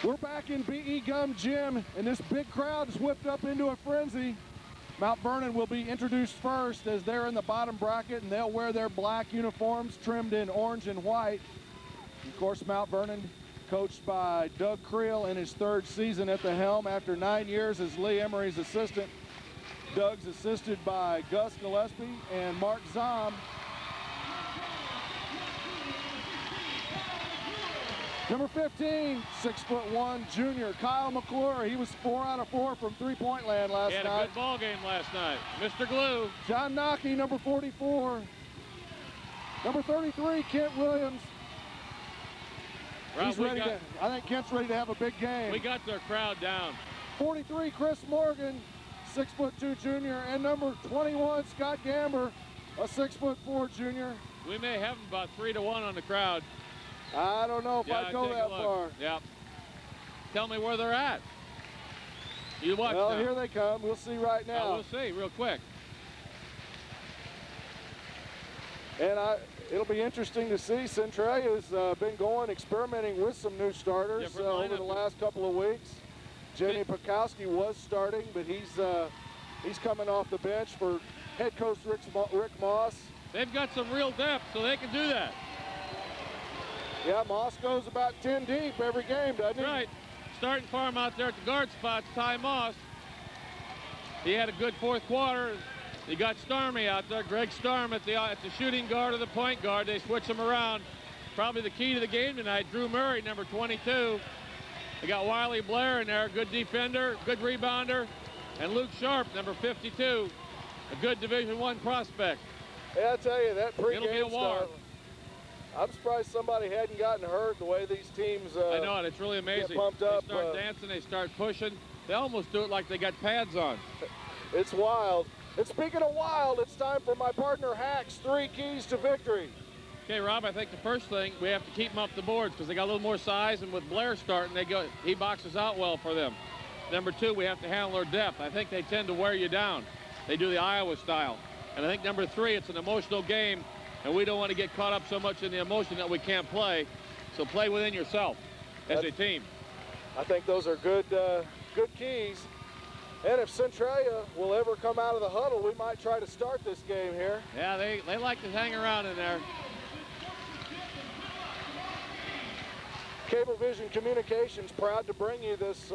We're back in B.E. Gum Gym, and this big crowd is whipped up into a frenzy. Mount Vernon will be introduced first as they're in the bottom bracket, and they'll wear their black uniforms trimmed in orange and white. Of course, Mount Vernon, coached by Doug Creel in his third season at the helm after 9 years as Lee Emery's assistant. Doug's assisted by Gus Gillespie and Mark Zom. Number 15, 6'1", junior, Kyle McClure. He was 4 out of 4 from three-point land last night. He had a good ball game last night. Mr. Glue. John Nockey, number 44. Number 33, Kent Williams. He's ready I think Kent's ready to have a big game. We got their crowd down. 43, Chris Morgan, 6'2", junior. And number 21, Scott Gamber, a 6'4", junior. We may have them about 3-1 on the crowd. I don't know if I'd go that far. Yeah. Tell me where they're at. You watch Well, now. here they come. We'll see right now. We'll see real quick. And it'll be interesting to see. Centralia's been experimenting with some new starters over the last couple of weeks. Jamie Pekowski was starting, but he's coming off the bench for head coach Rick Moss. They've got some real depth, so they can do that. Yeah, Moss goes about 10 deep every game, doesn't he? Right. Starting for him out there at the guard spots, Ty Moss. He had a good fourth quarter. He got Starmy out there, Greg Starm at the shooting guard or the point guard. They switch him around. Probably the key to the game tonight, Drew Murray, number 22. They got Wiley Blair in there, good defender, good rebounder. And Luke Sharp, number 52, a good Division I prospect. Yeah, I tell you, that pregame It'll be a war. stuff, I'm surprised somebody hadn't gotten hurt the way these teams I know it. It's really amazing. Get pumped up. They start dancing. They start pushing. They almost do it like they got pads on. It's wild. And speaking of wild, it's time for my partner Hack's 3 keys to victory. Okay, Rob, I think the first thing, we have to keep them off the boards because they got a little more size, and with Blair starting, he boxes out well for them. Number 2, we have to handle their depth. I think they tend to wear you down. They do the Iowa style. And I think number 3, it's an emotional game, and we don't want to get caught up so much in the emotion that we can't play. So play within yourself as a team. I think those are good keys. And if Centralia will ever come out of the huddle, we might try to start this game here. Yeah, they like to hang around in there. Cablevision Communications proud to bring you this,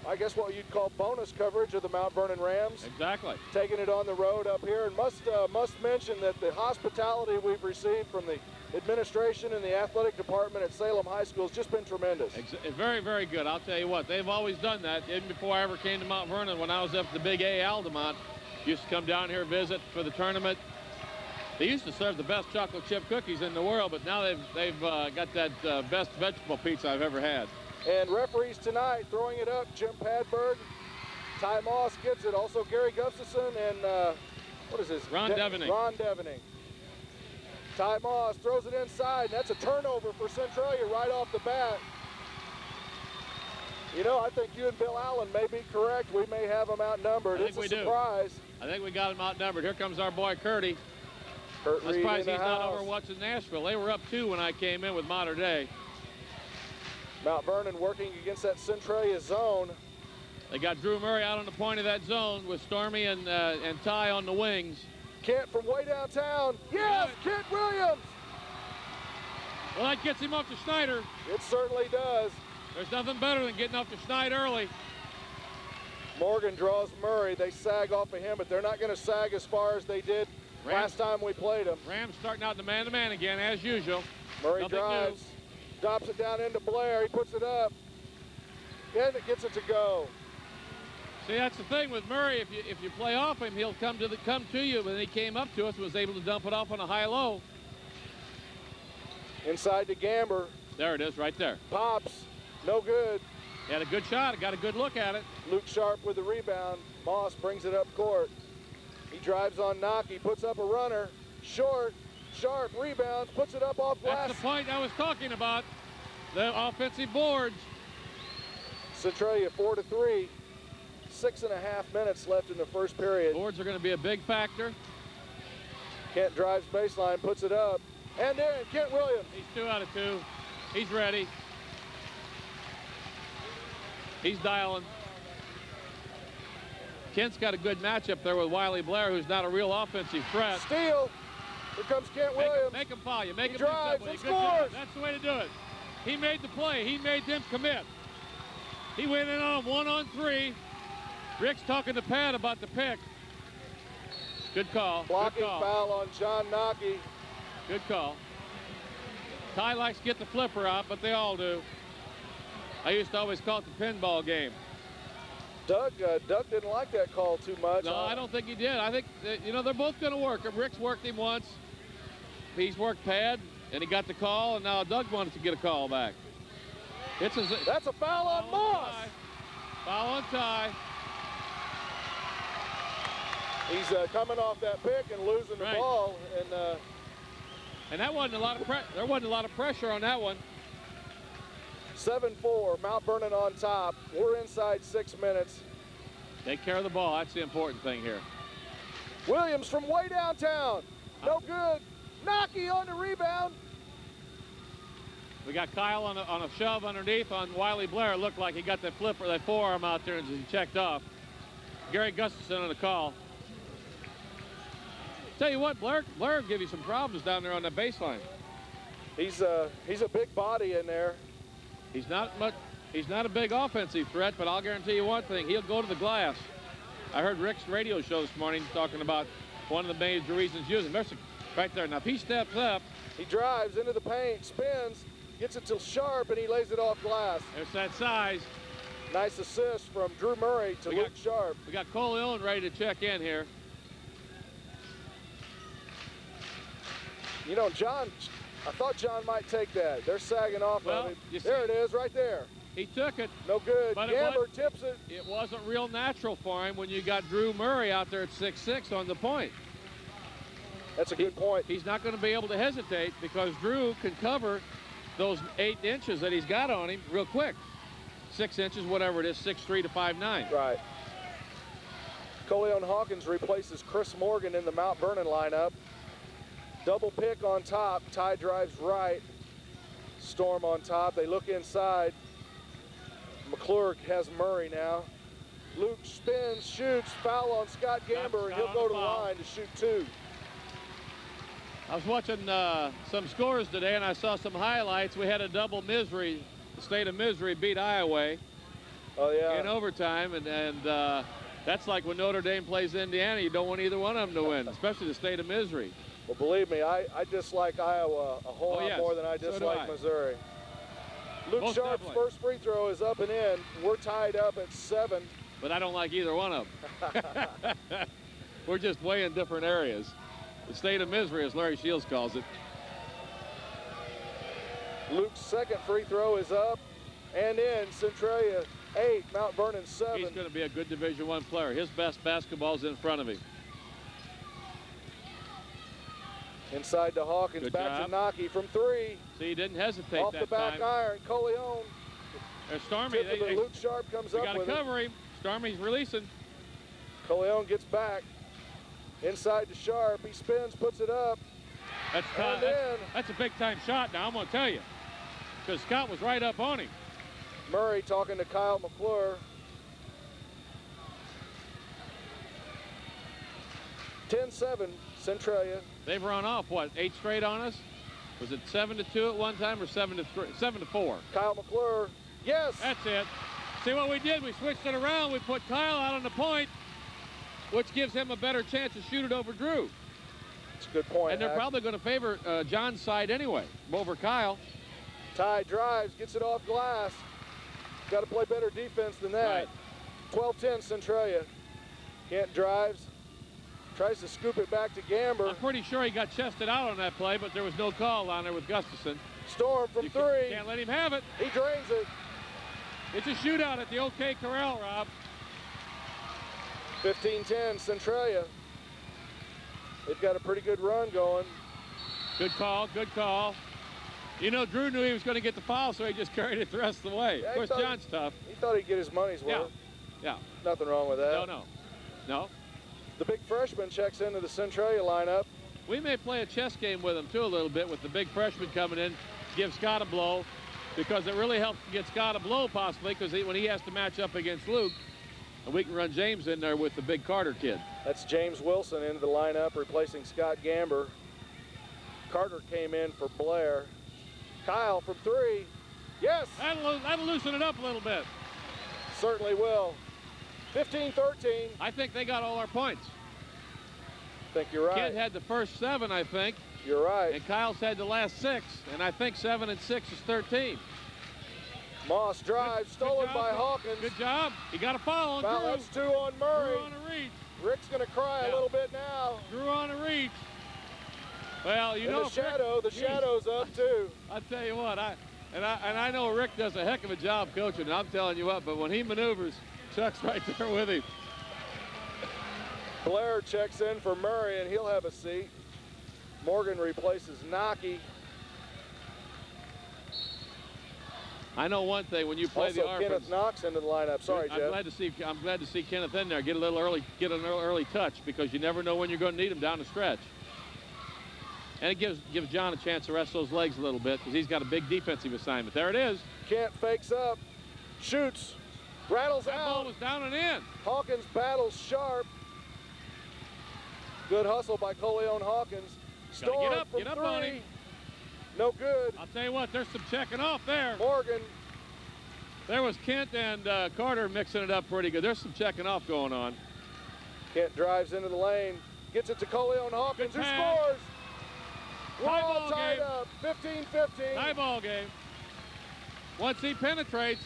I guess what you'd call bonus coverage of the Mount Vernon Rams. Exactly. Taking it on the road up here, and must mention that the hospitality we've received from the administration and the athletic department at Salem High School has just been tremendous. Very, very good. I'll tell you what, they've always done that. Even before I ever came to Mount Vernon, when I was up at the Big A Altamont, used to come down here, visit for the tournament. They used to serve the best chocolate chip cookies in the world, but now they've got that best vegetable pizza I've ever had. And referees tonight throwing it up, Jim Padberg, Ty Moss gets it, also Gary Gustafson, and what is this? Ron Devening. Ron Devening. Ty Moss throws it inside, and that's a turnover for Centralia right off the bat. You know, I think you and Bill Allen may be correct. We may have them outnumbered. It's a surprise. I think we got them outnumbered. Here comes our boy Curdy. Kurt I'm Reed surprised in he's the not house. over watching Nashville. They were up 2 when I came in with Mater Dei. Mount Vernon working against that Centralia zone. They got Drew Murray out on the point of that zone with Stormy and Ty on the wings. Kent from way downtown. Yes, Kent Williams. Well, that gets him up to Schneider. It certainly does. There's nothing better than getting up to Schneider early. Morgan draws Murray. They sag off of him, but they're not going to sag as far as they did last time we played them. Rams starting out the man-to-man again, as usual. Murray Nothing drives, drops it down into Blair. He puts it up, and it gets it to go. See, that's the thing with Murray. If you play off him, he'll come to you. When he came up to us, was able to dump it off on a high-low. Inside to Gamber. There it is, right there. Pops, no good. He had a good shot. Got a good look at it. Luke Sharp with the rebound. Moss brings it up court. He drives on Nockey, puts up a runner. Short, Sharp rebounds, puts it up off glass. That's the point I was talking about. The offensive boards. Centralia 4-3. 6.5 minutes left in the first period. Boards are going to be a big factor. Kent drives baseline, puts it up. And there, Kent Williams. He's 2 out of 2. He's ready. He's dialing. Kent's got a good matchup there with Wiley Blair, who's not a real offensive threat. Steal. Here comes Kent Williams. Make him foul you. Make him drives do and something. Good job. scores. That's the way to do it. He made the play. He made them commit. He went in on 1-on-3. Rick's talking to Pat about the pick. Good call. Blocking Good call. foul on John Nockey. Good call. Ty likes to get the flipper out, but they all do. I used to always call it the pinball game. Doug didn't like that call too much. No, I don't think he did. I think, you know, they're both going to work. Rick's worked him once. He's worked Pad, and he got the call, and now Doug wanted to get a call back. That's a foul on Moss. Foul on Ty. He's coming off that pick and losing the ball, and that wasn't a lot of there wasn't a lot of pressure on that one. 7-4, Mount Vernon on top. We're inside 6 minutes. Take care of the ball. That's the important thing here. Williams from way downtown. No good. Nockey on the rebound. We got Kyle on a shove underneath on Wiley Blair. It looked like he got that flipper, that forearm out there as he checked off. Gary Gustafson on the call. Tell you what, Blair will give you some problems down there on that baseline. He's a big body in there. He's not a big offensive threat, but I'll guarantee you one thing, he'll go to the glass. I heard Rick's radio show this morning talking about one of the major reasons using him. Right there. Now, if he steps up. He drives into the paint, spins, gets it to Sharp, and he lays it off glass. There's that size. Nice assist from Drew Murray to Luke Sharp. We got Cole Owen ready to check in here. You know, I thought John might take that. They're sagging off of it. There it is, right there. He took it. No good. Gamber tips it. It wasn't real natural for him when you got Drew Murray out there at 6'6" on the point. That's a good point. He's not going to be able to hesitate because Drew can cover those 8 inches that he's got on him real quick. 6 inches, whatever it is, 6'3" to 5'9". Right. Coleon Hawkins replaces Chris Morgan in the Mount Vernon lineup. Double pick on top. Ty drives right. Storm on top. They look inside. McClure has Murray now. Luke spins, shoots, foul on Scott Gamber, and he'll go to the line to shoot 2. I was watching some scores today, and I saw some highlights. We had a double misery. The state of Missouri beat Iowa in overtime, and that's like when Notre Dame plays Indiana. You don't want either one of them to win, especially the state of Missouri. Well, believe me, I dislike Iowa a whole lot more than I dislike Missouri. Luke Sharp's first free throw is up and in. We're tied up at 7. But I don't like either one of them. We're just way in different areas. The state of misery, as Larry Shields calls it. Luke's second free throw is up and in. Centralia 8, Mount Vernon 7. He's going to be a good Division I player. His best basketball's in front of him. Inside to Hawkins, good back job. to Nockey from 3. See, he didn't hesitate off that the back time. iron. Coleon. There's Stormy. Luke Sharp comes up with it. Got to cover him. Stormy's releasing. Coleon gets back. Inside to Sharp. He spins, puts it up. That's a big-time shot now, I'm going to tell you. Because Scott was right up on him. Murray talking to Kyle McClure. 10-7, Centralia. They've run off, what, 8 straight on us? Was it 7-2 at one time or 7-3? 7-4. Kyle McClure, yes. That's it. See what we did? We switched it around. We put Kyle out on the point, which gives him a better chance to shoot it over Drew. That's a good point. And they're probably going to favor John's side anyway, over Kyle. Ty drives, gets it off glass. Got to play better defense than that. Right. 12-10 Centralia. Kent drives, tries to scoop it back to Gamber. I'm pretty sure he got chested out on that play, but there was no call on there with Gustafson. Storm from 3. Can't let him have it. He drains it. It's a shootout at the OK Corral, Rob. 15-10 Centralia. They've got a pretty good run going. Good call, good call. You know, Drew knew he was going to get the foul, so he just carried it the rest of the way. Of course, John's tough. He thought he'd get his money's worth. Yeah. Nothing wrong with that. No. The big freshman checks into the Centralia lineup. We may play a chess game with him, too, a little bit, with the big freshman coming in, give Scott a blow. because it really helps to get Scott a blow possibly, because when he has to match up against Luke, and we can run James in there with the big Carter kid. That's James Wilson into the lineup, replacing Scott Gamber. Carter came in for Blair. Kyle from 3. Yes! That'll loosen it up a little bit. Certainly will. 15-13. I think they got all our points. I think you're right. Kid had the first 7, I think. You're right. And Kyle's had the last 6, and I think 7 and 6 is 13. Moss drives, stolen by Hawkins. Good job. He got a foul on Drew. That's 2 on Murray. Drew on a reach. Rick's going to cry a little bit now. Drew on a reach. Well, you know, the shadow's up too. I'll tell you what, I know Rick does a heck of a job coaching, and I'm telling you what, but when he maneuvers, Chuck's right there with him. Blair checks in for Murray, and he'll have a seat. Morgan replaces Naki. I know one thing, when you play also, the Arphans, Kenneth Knox into the lineup. Sorry, Jeff. I'm glad to see Kenneth in there. Get an early touch, because you never know when you're going to need him down the stretch. And it gives John a chance to rest those legs a little bit, because he's got a big defensive assignment. There it is. Kent fakes up, shoots, rattles out. That ball was down and in. Hawkins battles Sharp. Good hustle by Coleon Hawkins. Storm get up 3. on him. No good. I'll tell you what, there's some checking off there. Morgan. There was Kent and Carter mixing it up pretty good. There's some checking off going on. Kent drives into the lane, gets it to Coleon Hawkins, who scores. We're all tied up, 15-15. Tie ball game. Once he penetrates,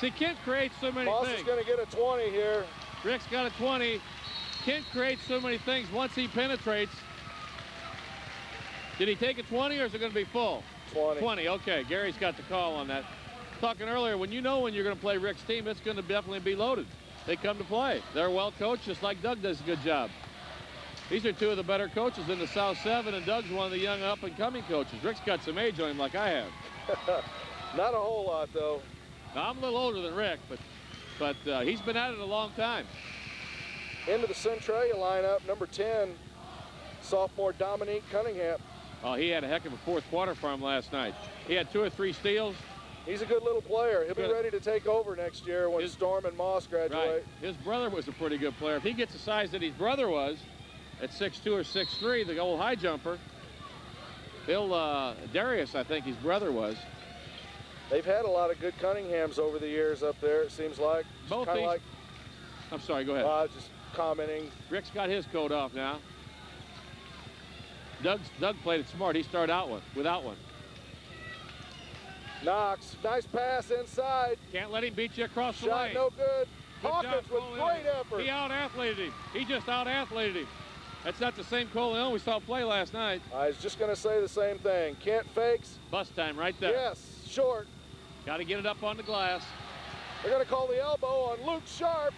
see, Kent creates so many Moss things. is going to get a 20 here. Rick's got a 20. Kent creates so many things. Once he penetrates, did he take a 20 or is it going to be full? 20. 20, okay. Gary's got the call on that. Talking earlier, when you know when you're going to play Rick's team, it's going to definitely be loaded. They come to play. They're well coached, just like Doug does a good job. These are 2 of the better coaches in the South 7, and Doug's one of the young up-and-coming coaches. Rick's got some age on him like I have. Not a whole lot, though. Now, I'm a little older than Rick, but he's been at it a long time. Into the Centralia lineup, number 10, sophomore Dominique Cunningham. Oh, he had a heck of a 4th quarter for him last night. He had 2 or 3 steals. He's a good little player. He'll be ready to take over next year when Storm and Moss graduate. Right. His brother was a pretty good player. If he gets the size that his brother was, at 6'2" or 6'3", the old high jumper, Darius, I think his brother was. They've had a lot of good Cunninghams over the years up there, it seems like. Both these. Like, I'm sorry, go ahead. Just commenting. Rick's got his coat off now. Doug played it smart. He started out without one. Knox, nice pass inside. Can't let him beat you across the lane. Shot no good. Hawkins with great effort. He out-athleted him. He just out-athleted him. That's not the same Coleon we saw play last night. I was just going to say the same thing. Kent fakes. Bust time right there. Yes, short. Got to get it up on the glass. They're going to call the elbow on Luke Sharp.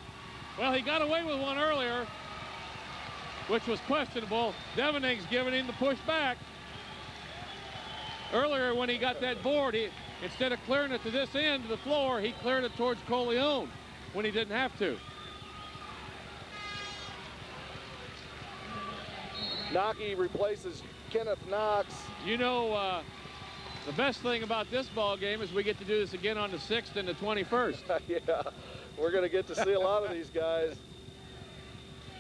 Well, he got away with one earlier, which was questionable. Devening's giving him the push back. Earlier when he got that board, instead of clearing it to this end of the floor, he cleared it towards Coleon when he didn't have to. Naki replaces Kenneth Knox. You know, the best thing about this ball game is we get to do this again on the 6th and the 21st. Yeah, we're going to get to see a lot of these guys.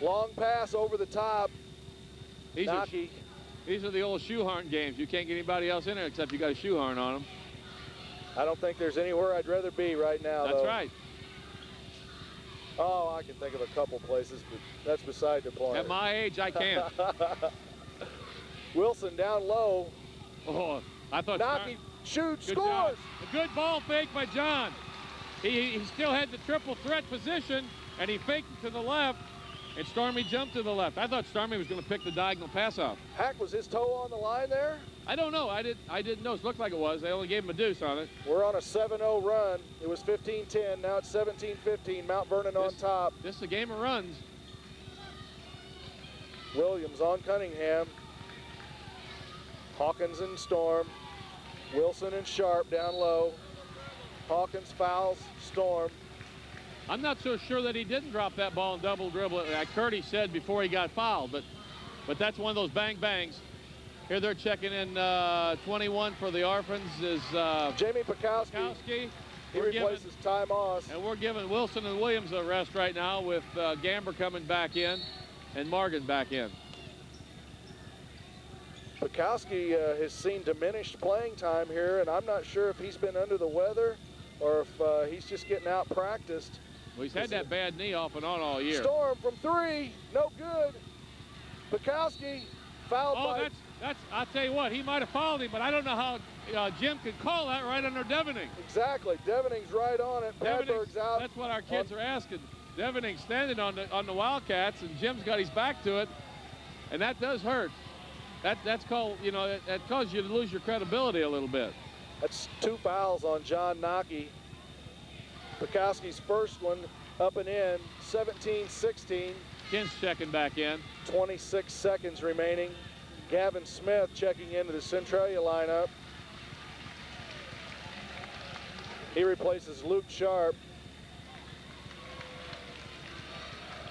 Long pass over the top. Naki. These are the old shoehorn games. You can't get anybody else in there except you got a shoehorn on them. I don't think there's anywhere I'd rather be right now, That's though. right. Oh, I can think of a couple places, but that's beside the point. At my age, I can't. Wilson down low. Oh, I thought Naki shoots, good scores. Job. A good ball fake by John. He still had the triple threat position, and he faked it to the left, and Stormy jumped to the left. I thought Stormy was going to pick the diagonal pass off. Hack, was his toe on the line there? I don't know. I didn't know. It looked like it was. They only gave him a deuce on it. We're on a 7-0 run. It was 15-10. Now it's 17-15. Mount Vernon on top. This is a game of runs. Williams on Cunningham. Hawkins and Storm. Wilson and Sharp down low. Hawkins fouls Storm. I'm not so sure that he didn't drop that ball and double dribble it, like Curdy said before he got fouled, but that's one of those bang bangs. Here they're checking in 21 for the Orphans is Jamie Pekowski. He replaces Ty Moss. And we're giving Wilson and Williams a rest right now with Gamber coming back in and Morgan back in. Pekowski has seen diminished playing time here, and I'm not sure if he's been under the weather or if he's just getting out practiced. Well, he's had that bad knee off and on all year. Storm from 3, no good. Pekowski fouled by... I'll tell you what, he might have fouled him, but I don't know how Jim could call that right under Devening. Exactly, Devening's right on it. Padberg's out. That's what our kids are asking. Devening's standing on the Wildcats, and Jim's got his back to it, and that does hurt. That's called, you know, that causes you to lose your credibility a little bit. That's 2 fouls on John Nockey. Pekowski's first one up and in, 17-16. Ken's checking back in. 26 seconds remaining. Gavin Smith checking into the Centralia lineup. He replaces Luke Sharp.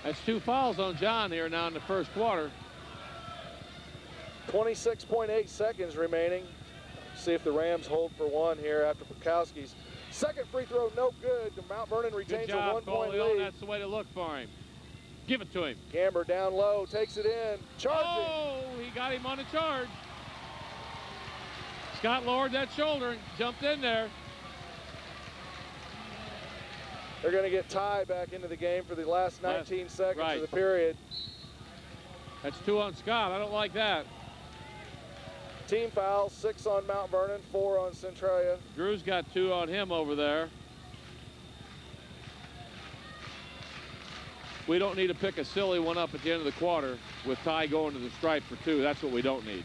That's 2 fouls on John here now in the first quarter. 26.8 seconds remaining. See if the Rams hold for 1 here after Pekowski's second free throw, no good. Mount Vernon retains a 1-point lead. That's the way to look for him. Give it to him. Gamber down low, takes it in, charging. Oh, he got him on the charge. Scott lowered that shoulder and jumped in there. They're going to get Ty back into the game for the last 19 seconds of the period. That's 2 on Scott. I don't like that. Team foul, 6 on Mount Vernon, 4 on Centralia. Drew's got 2 on him over there. We don't need to pick a silly one up at the end of the quarter with Ty going to the stripe for 2. That's what we don't need.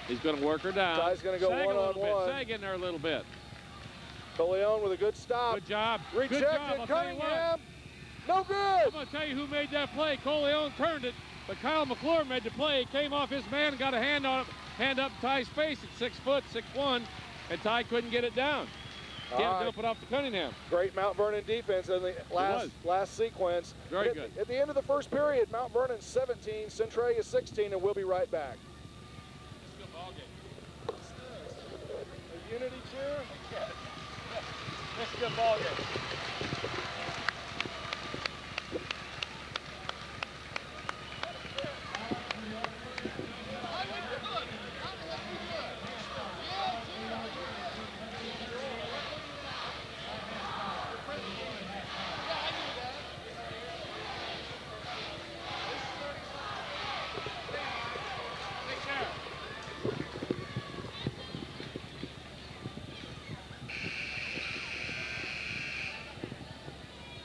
He's going to work her down. Ty's going to go one-on-one. Sag in there a little bit. Coleon with a good stop. Good job. Rejected. Good job. Cunningham. No good. I'm going to tell you who made that play. Coleon turned it, but Kyle McClure made the play. He came off his man and got a hand up Ty's face at 6 foot, 6'1", and Ty couldn't get it down. Can't dump it off to Cunningham. Great Mount Vernon defense in the last sequence. Very good. At the end of the first period, Mount Vernon 17, Centralia 16, and we'll be right back. It's a good ball game. A unity cheer? Yes. It's a good ball game.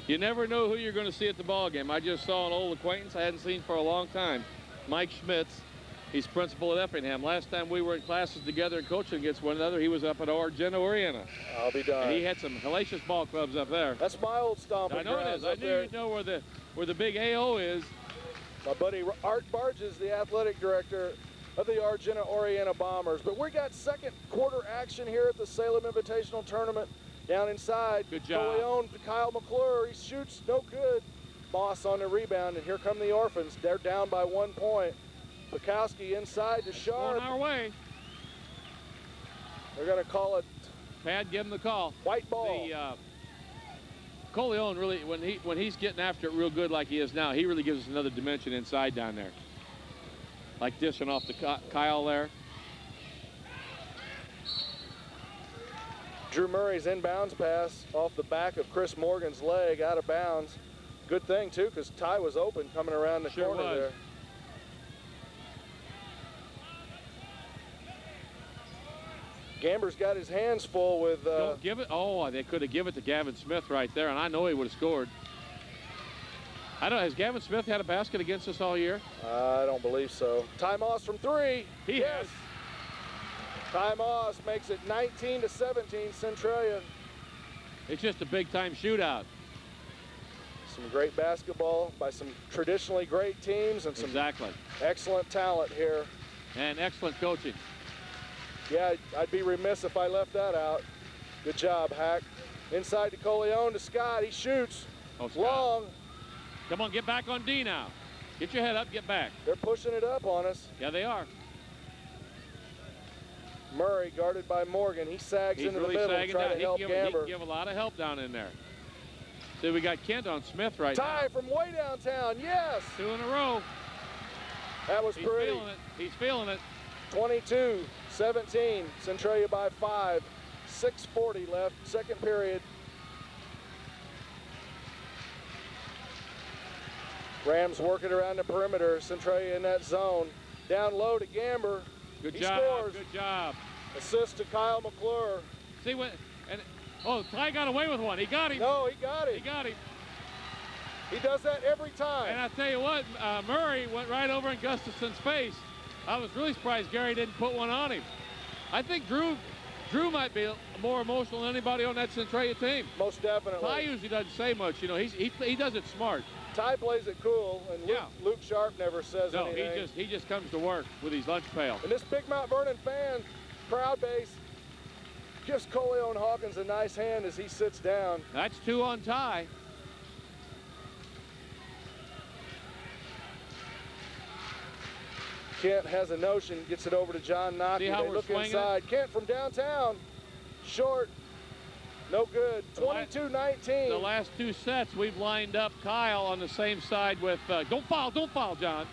You never know who you're going to see at the ball game. I just saw an old acquaintance I hadn't seen for a long time, Mike Schmitz. He's principal at Effingham. Last time we were in classes together and coaching against one another, he was up at Argenta, Oriana. I'll be done. And he had some hellacious ball clubs up there. That's my old stomping grounds. I know it is. I knew you'd know where the big AO is. My buddy Art Barges, the athletic director of the Argenta Oriana Bombers. But we got second quarter action here at the Salem Invitational Tournament. Down inside, good job. Coleon to Kyle McClure. He shoots, no good. Moss on the rebound, and here come the Orphans. They're down by 1 point. Pekowski inside to Sharp. On our way. They're going to call it. Pad, give him the call. White ball. Coleon really, when he's getting after it real good like he is now, he really gives us another dimension inside down there. Like dishing off the Kyle there. Drew Murray's inbounds pass off the back of Chris Morgan's leg, out of bounds. Good thing, too, because Ty was open coming around the corner there. Gamber's got his hands full with... Don't give it. Oh, they could have given it to Gavin Smith right there, and I know he would have scored. I don't know. Has Gavin Smith had a basket against us all year? I don't believe so. Ty Moss from 3. He has. Ty Moss makes it 19-17, Centralia. It's just a big-time shootout. Some great basketball by some traditionally great teams and some excellent talent here. And excellent coaching. Yeah, I'd be remiss if I left that out. Good job, Hack. Inside to Coleon to Scott. He shoots. Oh, Scott. Long. Come on, get back on D now. Get your head up, get back. They're pushing it up on us. Yeah, they are. Murray guarded by Morgan. He sags He's into really the middle to sagging try down. to help He Gamber. can give a lot of help down in there. See, we got Kent on Smith right Ty now. from way downtown, yes! 2 in a row. That was He's pretty. feeling it. He's feeling it. 22-17, Centralia by 5. 6:40 left, second period. Rams working around the perimeter. Centralia in that zone. Down low to Gamber. Good He job. scores. Good job. Assist to Kyle McClure. See what? And oh, Ty got away with one. He got him. No, he got it. He got him. He does that every And time. I tell you what, Murray went right over in Gustafson's face. I was really surprised Gary didn't put one on him. I think Drew might be more emotional than anybody on that Centralia team. Most definitely. Ty usually doesn't say much. You know, he does it smart. Ty plays it cool, and Luke Sharp never says No, anything. he just comes to work with his lunch pail. And this big Mount Vernon fan crowd base gives Coleon Hawkins a nice hand as he sits down. That's 2 on Ty. Kent has a notion, gets it over to John Nocky. See how They we're look swinging inside. Kent from downtown, short, no good. 22-19. The last 2 sets, we've lined up Kyle on the same side with, don't foul, John.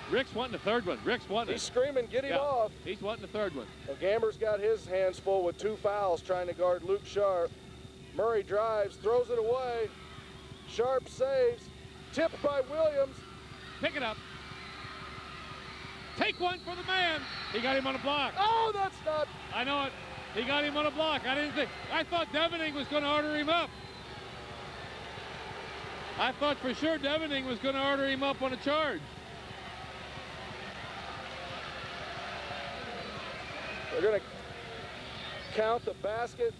Rick's wanting the third one. He's screaming, get him off. He's wanting the third one. Well, Gamber's got his hands full with 2 fouls trying to guard Luke Sharp. Murray drives, throws it away. Sharp saves, tipped by Williams. Pick it up. Take one for the man. He got him on a block. Oh, that's not. I know it. He got him on a block. I thought Devening was going to order him up. I thought for sure Devening was going to order him up on a charge. They're going to count the basket.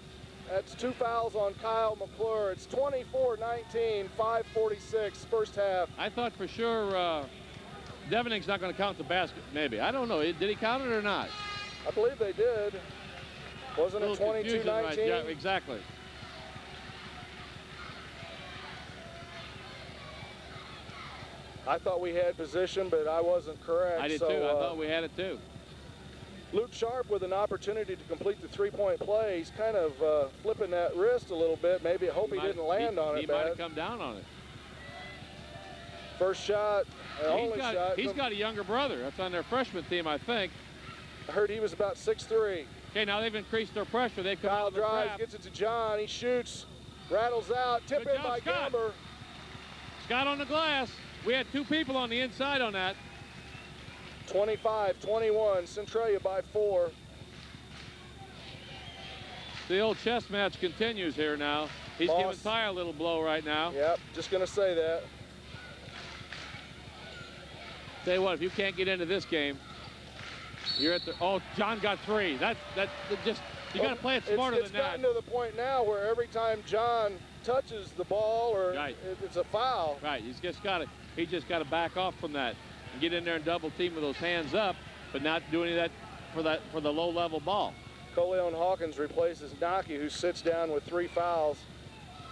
That's 2 fouls on Kyle McClure. It's 24-19, 5:46, first half. I thought for sure Devening's not going to count the basket, maybe. I don't know. Did he count it or not? I believe they did. Wasn't it 22-19? Right? Yeah, exactly. I thought we had position, but I wasn't correct. I did too. I thought we had it too. Luke Sharp with an opportunity to complete the 3-point play. He's kind of flipping that wrist a little bit. Maybe I hope he didn't land on it. He might have come down on it. First shot, only shot. He's got a younger brother. That's on their freshman team, I think. I heard he was about 6'3". Okay, now they've increased their pressure. They've come Kyle out of the drives, trap. gets it to John. He shoots, rattles out, tip Good in job, by Scott. Gamber. Scott on the glass. We had 2 people on the inside on that. 25-21, Centralia by 4. The old chess match continues here now. He's Boss. giving Ty a little blow right now. Yep, just going to say that. Tell you what, if you can't get into this game, you're at the. Oh, John got 3. That just you got to play it smarter It's than that. gotten to the point now where every time John touches the ball or Right. it's a foul. Right. He just got to back off from that and get in there and double team with those hands up, but not do any of that for the low level ball. Coleon Hawkins replaces Nocky, who sits down with 3 fouls.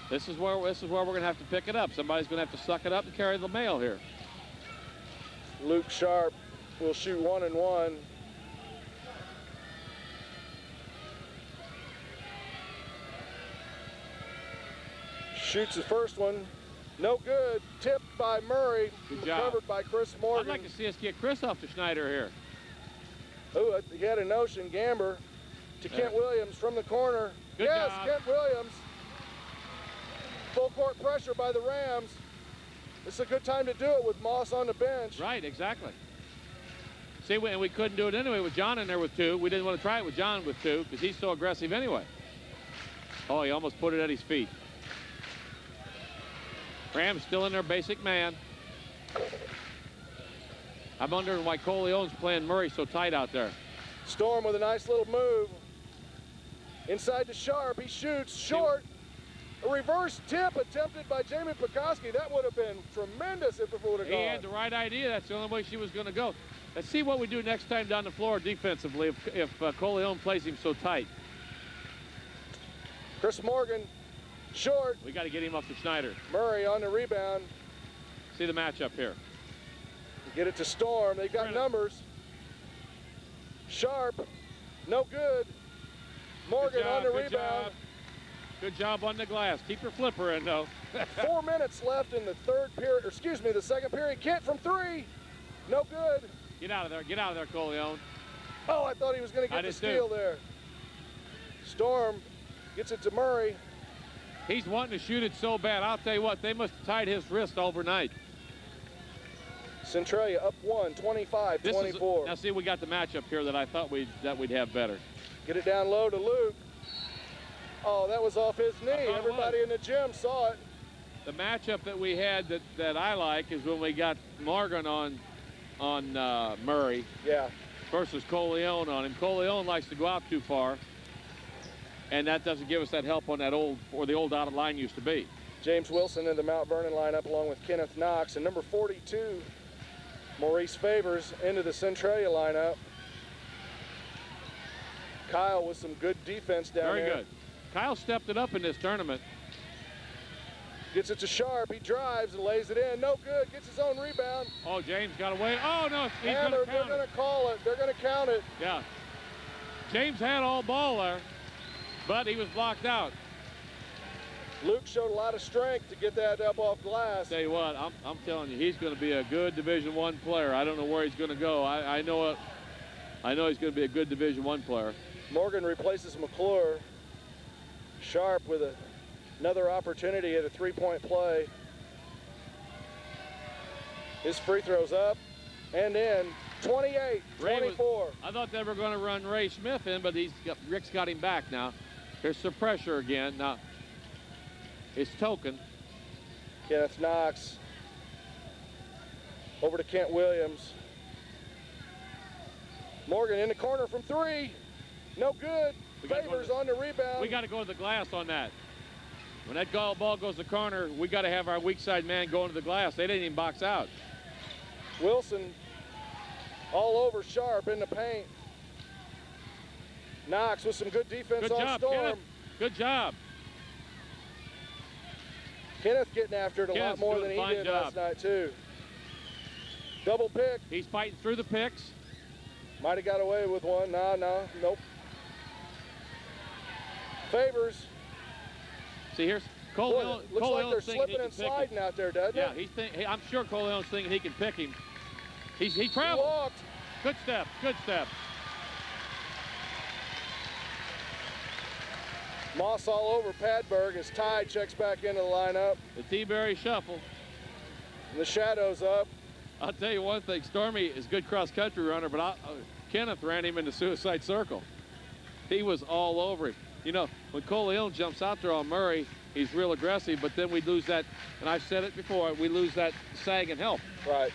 This is where we're going to have to pick it up. Somebody's going to have to suck it up and carry the mail here. Luke Sharp will shoot 1 and 1. Shoots the first one. No good. Tipped by Murray. Good job. Recovered by Chris Morgan. I'd like to see us get Chris off the Schneider here. Oh, he had a notion. Gamber to Kent Williams from the corner. Good yes, job. Kent Williams. Full court pressure by the Rams. It's a good time to do it with Moss on the bench. Right, exactly. See, and we couldn't do it anyway with John in there with 2. We didn't want to try it with John with 2 because he's so aggressive anyway. Oh, he almost put it at his feet. Rams still in their basic man. I'm wondering why Coleon's playing Murray so tight out there. Storm with a nice little move. Inside to Sharp. He shoots short. A reverse tip attempted by Jamie Pekoski. That would have been tremendous if it would have gone. He had the right idea. That's the only way she was going to go. Let's see what we do next time down the floor defensively if Coleon plays him so tight. Chris Morgan, short. We got to get him off the Schneider. Murray on the rebound. See the matchup here. Get it to Storm. They've got numbers. Sharp No good. Morgan on the rebound. Good job on the glass. Keep your flipper in, though. 4 minutes left in the the second period. Kent from 3. No good. Get out of there. Get out of there, Coleon. Oh, I thought he was going to get the steal there. Storm gets it to Murray. He's wanting to shoot it so bad. I'll tell you what, they must have tied his wrist overnight. Centralia up 1, 25-24. Now see, we got the matchup here that I thought we'd have better. Get it down low to Luke. Oh, that was off his knee. Everybody in the gym saw it. The matchup that we had that I like is when we got Morgan on Murray. Yeah. Versus Coleon on him. Coleon likes to go out too far, and that doesn't give us that help on that the old dotted line used to be. James Wilson in the Mount Vernon lineup along with Kenneth Knox, and number 42, Maurice Favors into the Centralia lineup. Kyle with some good defense down there. Very good. Kyle stepped it up in this tournament. Gets it to Sharp. He drives and lays it in. No good. Gets his own rebound. Oh, James got away. Oh, no. He's they're going to call it. They're going to count it. Yeah. James had all ball there, but he was blocked out. Luke showed a lot of strength to get that up off glass. Tell you what, I'm telling you, he's going to be a good Division I player. I don't know where he's going to go. I know it. I know he's going to be a good Division I player. Morgan replaces McClure. Sharp with another opportunity at a three-point play. His free throw's up and in. 28-24. I thought they were going to run Ray Smith in, but Rick's got him back now. There's some pressure again. Now, it's Token. Kenneth Knox over to Kent Williams. Morgan in the corner from 3. No good. Favors on the rebound. We got to go to the glass on that. When that ball goes to the corner, we got to have our weak side man going to the glass. They didn't even box out. Wilson all over Sharp in the paint. Knox with some good defense on Storm. Kenneth. Good job. Kenneth getting after it a lot more than he did last night, too. Double pick. He's fighting through the picks. Might have got away with one. Nope. Favors. See, here's Coleon. Looks like they're slipping and sliding out there, doesn't it? Yeah, I'm sure Coleon's thinking he can pick him. He traveled. He walked. Good step. Good step. Moss all over Padberg as Ty checks back into the lineup. The T-Berry shuffle. And the shadow's up. I'll tell you one thing. Stormy is a good cross-country runner, but Kenneth ran him in the suicide circle. He was all over him. You know, when Coleon jumps out there on Murray, he's real aggressive, but then we lose that, and I've said it before, we lose that sag and help. Right.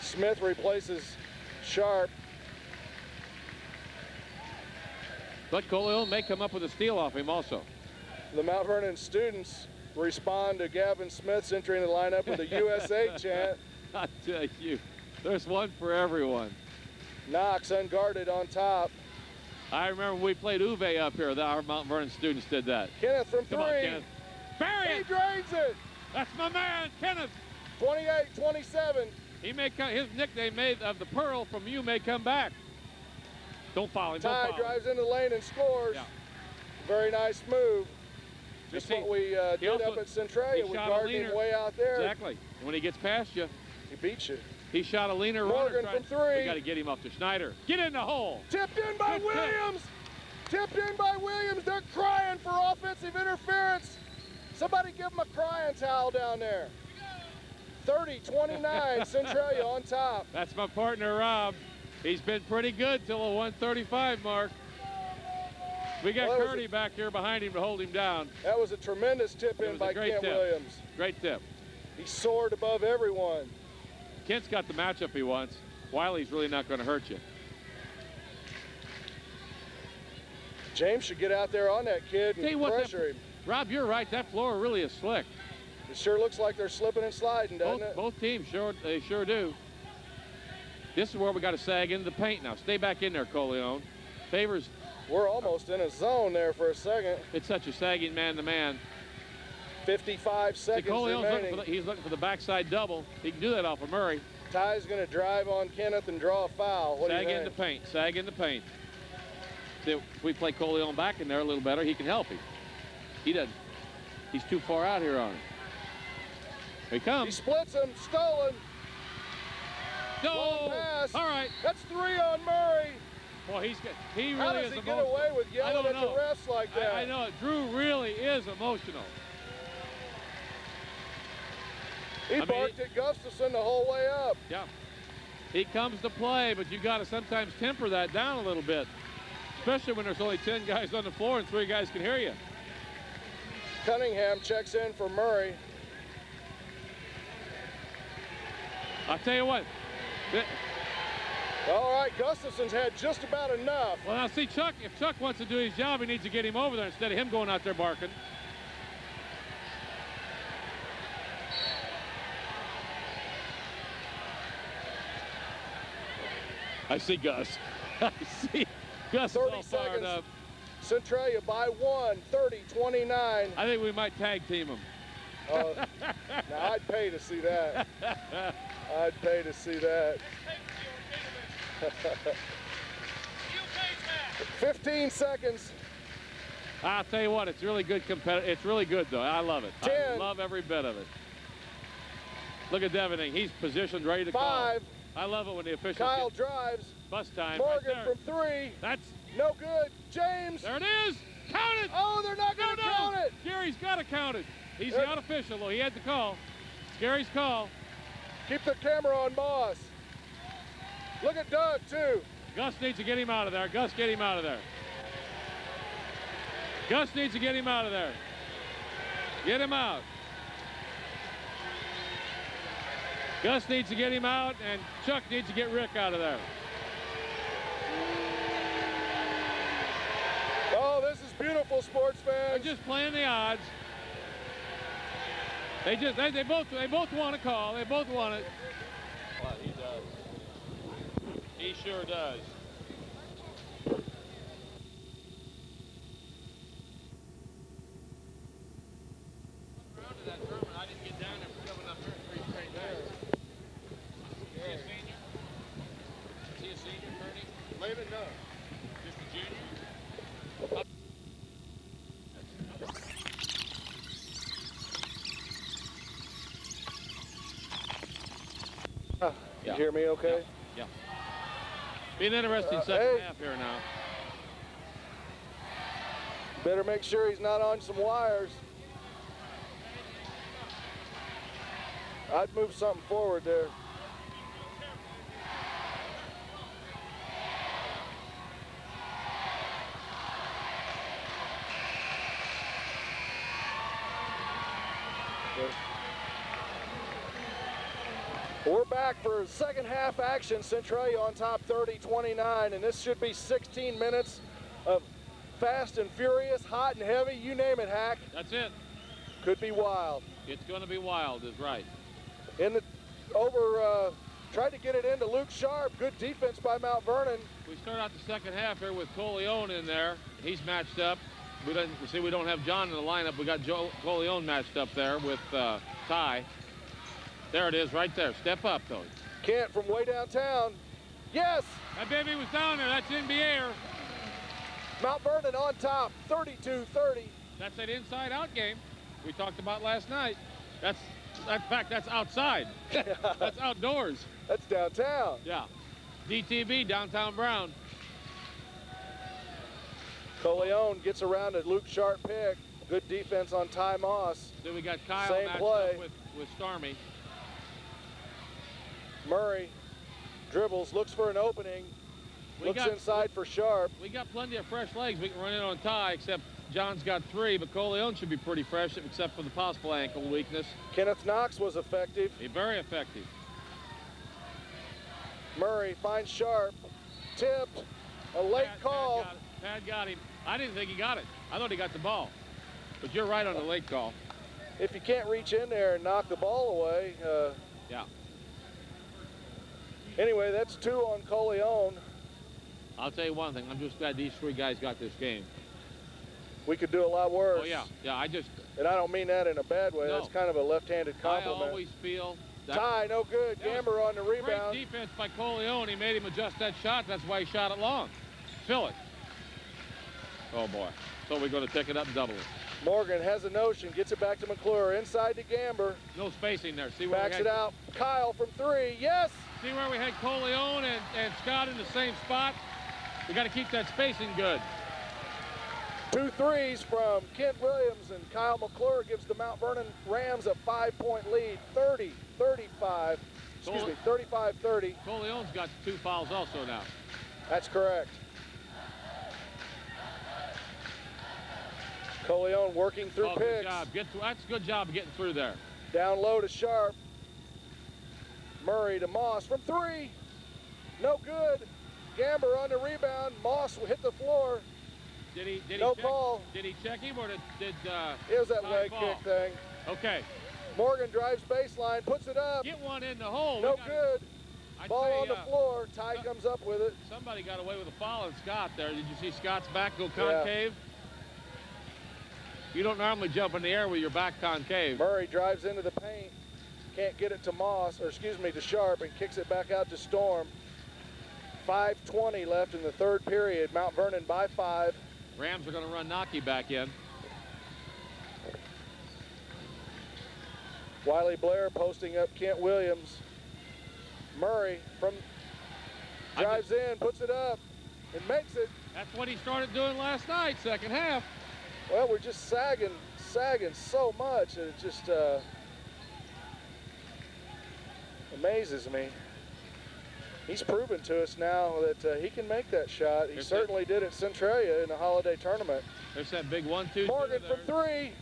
Smith replaces Sharp. But Coleon may come up with a steal off him also. The Mount Vernon students respond to Gavin Smith's entry in the lineup with a USA chant. I tell you, there's one for everyone. Knox unguarded on top. I remember when we played Uwe up here, our Mount Vernon students did that. Kenneth from 3. Come on, Kenneth. Bury it! He drains it! That's my man, Kenneth. 28-27. He may come, his nickname made of the Pearl from you may come back. Don't foul him. Ty drives into the lane and scores. Yeah. Very nice move. Just what we did up at Centralia. We guarded him way out there. Exactly. And when he gets past you, he beats you. He shot a leaner Morgan runner. from 3. We got to get him up to Schneider. Get in the hole. Tipped in by Williams. Tipped in by Williams. They're crying for offensive interference. Somebody give them a crying towel down there. 30-29, Centralia on top. That's my partner, Rob. He's been pretty good till the 135 mark. We got Curdy back here behind him to hold him down. That was a tremendous tip in by Kent Williams. Great tip. He soared above everyone. Kent's got the matchup he wants. Wiley's really not going to hurt you. James should get out there on that kid and pressure him. Rob, you're right. That floor really is slick. It sure looks like they're slipping and sliding, doesn't it? Both teams, they sure do. This is where we got to sag into the paint now. Stay back in there, Coleon. Favors. We're almost in a zone there for a second. It's such a sagging man-to-man. 55 seconds remaining. He's looking for the backside double. He can do that off of Murray. Ty's going to drive on Kenneth and draw a foul. What do you think? Sag in the paint. Sag in the paint. See, if we play Coleon back in there a little better, he can help him. He doesn't. He's too far out here on it. Here he comes. He splits him. Stolen. No. Pass. All right. That's 3 on Murray. Boy, he really How does is he emotional. get away with yelling at the know. refs like that? I know it. Drew really is emotional. He barked at Gustafson the whole way up. Yeah. He comes to play, but you got to sometimes temper that down a little bit, especially when there's only 10 guys on the floor and 3 guys can hear you. Cunningham checks in for Murray. I'll tell you what. All right, Gustafson's had just about enough. Well, now see, Chuck, if Chuck wants to do his job, he needs to get him over there instead of him going out there barking. I see Gus. I see Gus 30 all fired seconds. up. Centralia by 1, 30-29. I think we might tag team him. Now, I'd pay to see that. I'd pay to see that. 15 seconds. I'll tell you what, it's really good competitive. It's really good, though. I love it. 10. I love every bit of it. Look at Devening. He's positioned, ready to 5. call. I love it when the officials Kyle get drives. bus time. Morgan right there. from 3. That's No good. James. there. It is. Count it. Oh, they're not going to count it. Gary's got to count it. He's the unofficial, though. He had the call. It's Gary's call. Keep the camera on Moss. Look at Doug, too. Gus needs to get him out of there. Gus, get him out of there. Gus needs to get him out of there. Get him out. Gus needs to get him out, and Chuck needs to get Rick out of there. Oh, this is beautiful, sports They're fans. just playing the odds. They both want a call. They both want it. Well, he does. He sure does. Around to that tournament, I didn't get down there for coming up here 3 straight days. Is he a senior? Is he a senior, Bernie? Maybe no. Just a junior? You hear me okay? Yeah. Be an interesting second half here now. Better make sure he's not on some wires. I'd move something forward there. We're back for second half action. Centralia on top 30-29, and this should be 16 minutes of fast and furious, hot and heavy, you name it, Hack. That's it. Could be wild. It's going to be wild, is right. Tried to get it into Luke Sharp. Good defense by Mount Vernon. We start out the second half here with Coleon in there. He's matched up. We don't have John in the lineup. We got Coleon matched up there with Ty. There it is, right there. Step up, though. Kent from way downtown. Yes! That baby was down there. That's in the air. Mount Vernon on top, 32-30. That's that inside-out game we talked about last night. In fact, that's outside. That's outdoors. That's downtown. Yeah. DTB, downtown Brown. Coleon gets around a Luke Sharp pick. Good defense on Ty Moss. Then we got Kyle Same matched play. up with Stormy. Murray dribbles, looks for an opening. Looks inside for Sharp. We got plenty of fresh legs. We can run in on Ty, except John's got 3, but Coleon should be pretty fresh, except for the possible ankle weakness. Kenneth Knox was effective. Very effective. Murray finds Sharp. Tipped. A late call. Pad got him. I didn't think he got it. I thought he got the ball. But you're right on the late call. If you can't reach in there and knock the ball away. Yeah. Anyway, that's 2 on Coleon. I'll tell you one thing. I'm just glad these 3 guys got this game. We could do a lot worse. Oh, yeah. Yeah, And I don't mean that in a bad way. No. That's kind of a left-handed compliment. I always feel that. Ty, no good. Gamber on the rebound. Great defense by Coleon. He made him adjust that shot. That's why he shot it long. Fill it. Oh, boy. So we're going to pick it up and double it. Morgan has a notion, gets it back to McClure, inside to Gamber. No spacing there. See where Backs it out. Kyle from 3, yes! See where we had Coleon and Scott in the same spot? We got to keep that spacing good. 2 threes from Kent Williams, and Kyle McClure gives the Mount Vernon Rams a 5-point lead, 35-30. Coleon's got 2 fouls also now. That's correct. Coleon working through picks. Good job. That's a good job of getting through there. Down low to Sharp. Murray to Moss from 3. No good. Gamber on the rebound. Moss will hit the floor. Did he no check, call. Did he check him or did it was that leg fall? kick thing. Okay. Morgan drives baseline, puts it up. Get one in the hole. No good. Ball on the floor. Ty some, comes up with it. Somebody got away with a foul on Scott there. Did you see Scott's back go concave? Yeah. You don't normally jump in the air with your back concave. Murray drives into the paint. Can't get it to Moss, or excuse me, to Sharp, and kicks it back out to Storm. 5:20 left in the 3rd period. Mount Vernon by 5. Rams are going to run Nocky back in. Wiley Blair posting up Kent Williams. Murray drives in, puts it up, and makes it. That's what he started doing last night, second half. Well, we're just sagging so much, and it just amazes me. He's proven to us now that he can make that shot. He certainly did at Centralia in the holiday tournament. There's that big 1-2. Morgan from 3.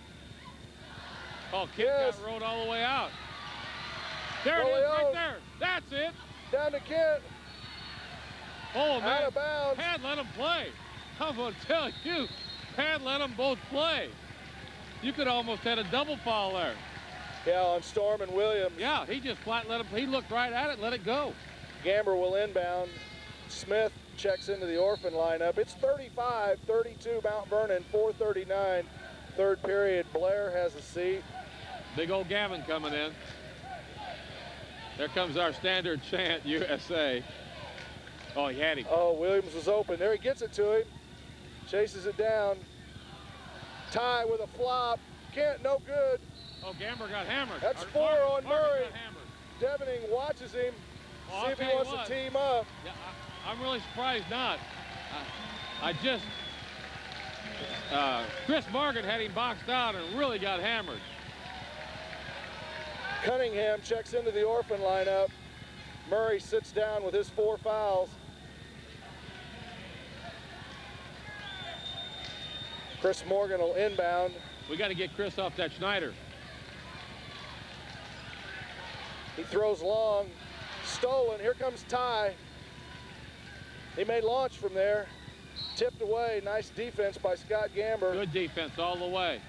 Oh, Kent got rode all the way out. There it is, right there. That's it. Down to Kent. Oh, man. Out of bounds. Pad let him play. I'm going to tell you, Pad let them both play. You could almost had a double foul there. Yeah, on Storm and Williams. Yeah, he just flat let him. He looked right at it and let it go. Gamber will inbound. Smith checks into the orphan lineup. It's 35-32 Mount Vernon, 4:39. 3rd period. Blair has a seat. Big old Gavin coming in. There comes our standard chant, USA. Oh, he had him. Oh, Williams was open. There he gets it to him. Chases it down. Ty with a flop. Kent, no good. Oh, Gamber got hammered. That's 4 on Murray. Devening watches him. See if he wants to team up. Yeah, I'm really surprised not. Chris Morgan had him boxed out and really got hammered. Cunningham checks into the orphan lineup. Murray sits down with his 4 fouls. Chris Morgan will inbound. We got to get Chris off that Schneider. He throws long. Stolen. Here comes Ty. He may launch from there. Tipped away. Nice defense by Scott Gamber. Good defense all the way.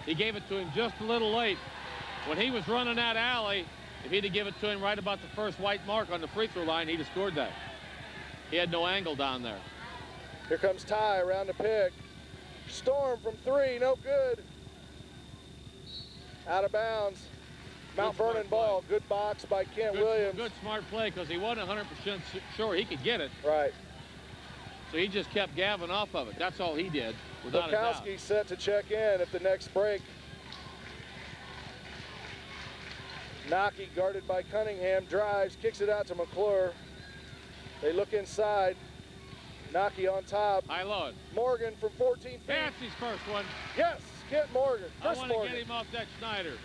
He gave it to him just a little late. When he was running that alley, if he'd have given it to him right about the first white mark on the free throw line, he'd have scored that. He had no angle down there. Here comes Ty around the pick. Storm from 3, no good. Out of bounds. Mount Vernon ball. Good box by Kent Williams. Good smart play because he wasn't 100% sure he could get it. Right. So he just kept Gavin off of it. That's all he did, without a doubt. Bukowski set to check in at the next break. Nocky guarded by Cunningham, drives, kicks it out to McClure. They look inside. Nocky on top. High load. Morgan from 14 feet. That's his first one. Yes, Kent Morgan. I want to get him off that Schneider.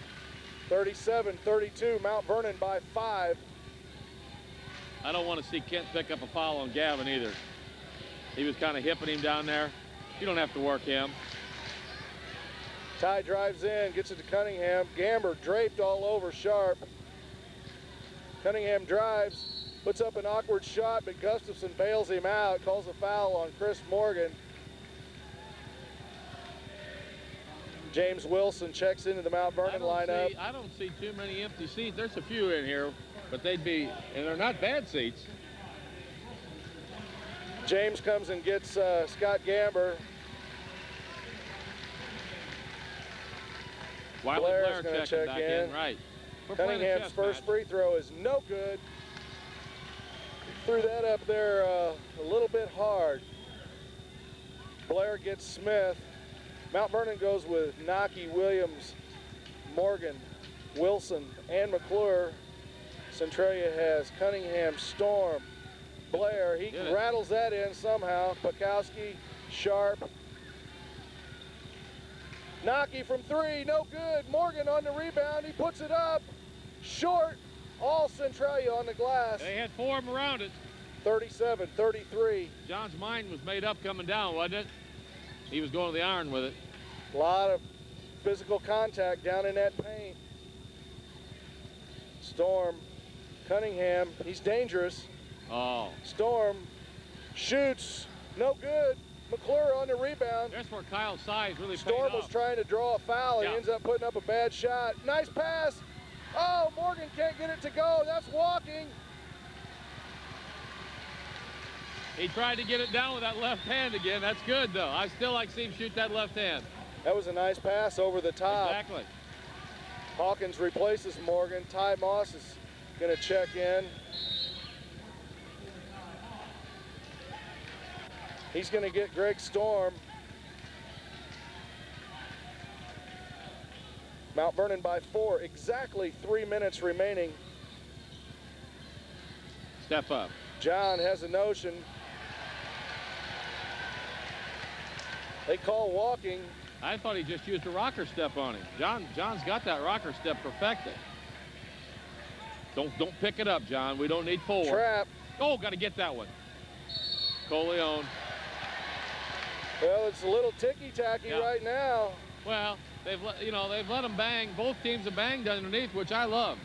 37-32, Mount Vernon by 5. I don't want to see Kent pick up a foul on Gavin either. He was kind of hipping him down there. You don't have to work him. Ty drives in, gets it to Cunningham. Gamber draped all over Sharp. Cunningham drives, puts up an awkward shot, but Gustafson bails him out, calls a foul on Chris Morgan. James Wilson checks into the Mount Vernon lineup. I don't see too many empty seats. There's a few in here, but they'd be, and they're not bad seats. James comes and gets Scott Gamber. Blair's going to check back in. Right. Cunningham's first free throw is no good. He threw that up there a little bit hard. Blair gets Smith. Mount Vernon goes with Nocky, Williams, Morgan, Wilson, and McClure. Centralia has Cunningham, Storm, Blair. He rattles that in somehow. Pakowski, Sharp. Nocky from three, no good. Morgan on the rebound, he puts it up. Short, all Centralia on the glass. They had 4 of them around it. 37-33. John's mind was made up coming down, wasn't it? He was going to the iron with it. A lot of physical contact down in that paint. Storm, Cunningham, he's dangerous. Oh. Storm shoots, no good. McClure on the rebound. That's where Kyle's size really paid Storm was off. trying to draw a foul. Yeah. He ends up putting up a bad shot. Nice pass. Oh, Morgan can't get it to go. That's walking. He tried to get it down with that left hand again. That's good, though. I still like to see him shoot that left hand. That was a nice pass over the top. Exactly. Hawkins replaces Morgan. Ty Moss is going to check in. He's going to get Greg Storm. Mount Vernon by 4. Exactly 3 minutes remaining. Step up. John has a notion. They call walking. I thought he just used a rocker step on him. John's got that rocker step perfected. Don't pick it up, John. We don't need 4. Trap. Oh, got to get that one. Coleon. Well, it's a little ticky-tacky right now. Well, they've let them bang. Both teams have banged underneath, which I love.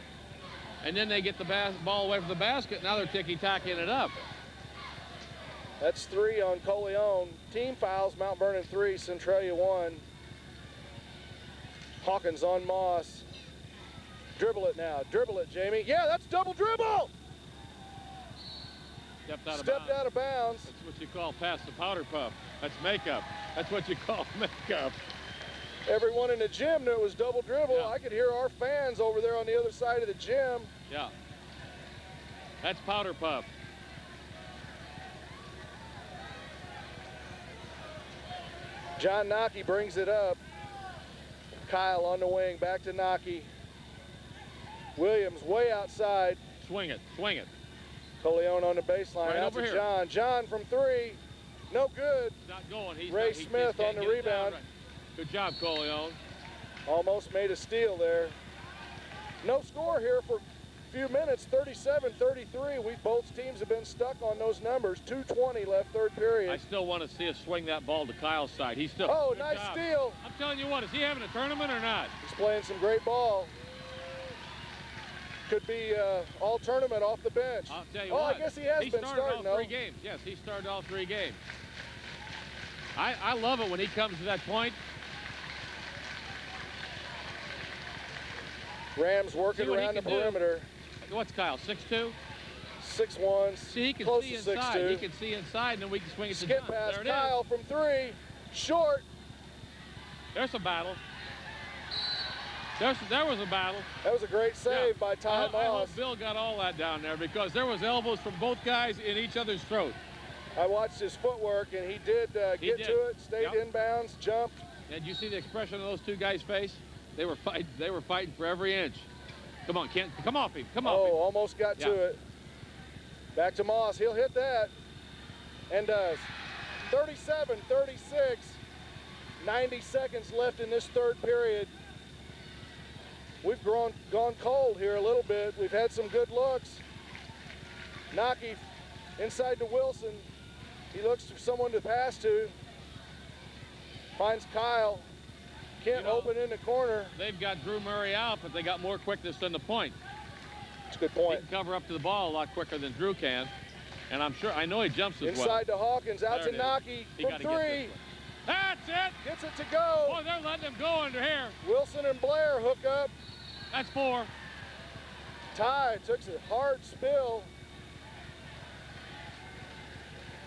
And then they get the ball away from the basket. Now they're ticky-tacking it up. That's 3 on Coleon. Team fouls, Mount Vernon 3, Centralia 1. Hawkins on Moss. Dribble it now. Dribble it, Jamie. Yeah, that's double dribble! Stepped out of bounds. That's what you call pass the powder puff. That's makeup. That's what you call makeup. Everyone in the gym knew it was double dribble. Yeah. I could hear our fans over there on the other side of the gym. Yeah. That's powder puff. John Nocky brings it up. Kyle on the wing, back to Nocky. Williams way outside. Swing it, swing it. Coleon on the baseline, Right out over to here. John. John from 3, no good. Not going. Ray Smith on the rebound. Good job, Coleon. Almost made a steal there. No score here for a few minutes, 37-33. Both teams have been stuck on those numbers. 2:20 left third period. I still want to see us swing that ball to Kyle's side. He's still. Oh, good nice job. steal. I'm telling you what, is he having a tournament or not? He's playing some great ball. Could be all tournament off the bench. I'll tell you what. what. I guess he has been starting, all 3 games. Yes, he started all 3 games. I love it when he comes to that point. Rams working around the perimeter. What's Kyle, 6'2"? 6'1", See, he can close see to inside. 6'2". He can see inside, and then we can swing it to Skip John. pass, There it Kyle is. from 3, short. There's a battle. There was a battle. That was a great save by Ty I Moss. hope Bill got all that down there because there was elbows from both guys in each other's throat. I watched his footwork, and he did get to it, stayed inbounds, jumped. And you see the expression on those 2 guys' face? They were fighting for every inch. Come on, Kent, come off him, come off him. Oh, almost got to it. Back to Moss, he'll hit that, and does. 37-36, 90 seconds left in this third period. We've gone cold here a little bit. We've had some good looks. Nocky inside to Wilson. He looks for someone to pass to. Finds Kyle. Kent open in the corner. They've got Drew Murray out, but they got more quickness than the point. That's a good point. He can cover up to the ball a lot quicker than Drew can. And I know he jumps as well. Inside to Hawkins, out There to it is. Nocky He from gotta get this 3. one. That's it. Gets it to go. Boy, they're letting him go under here. Wilson and Blair hook up. That's 4. Ty took a hard spill.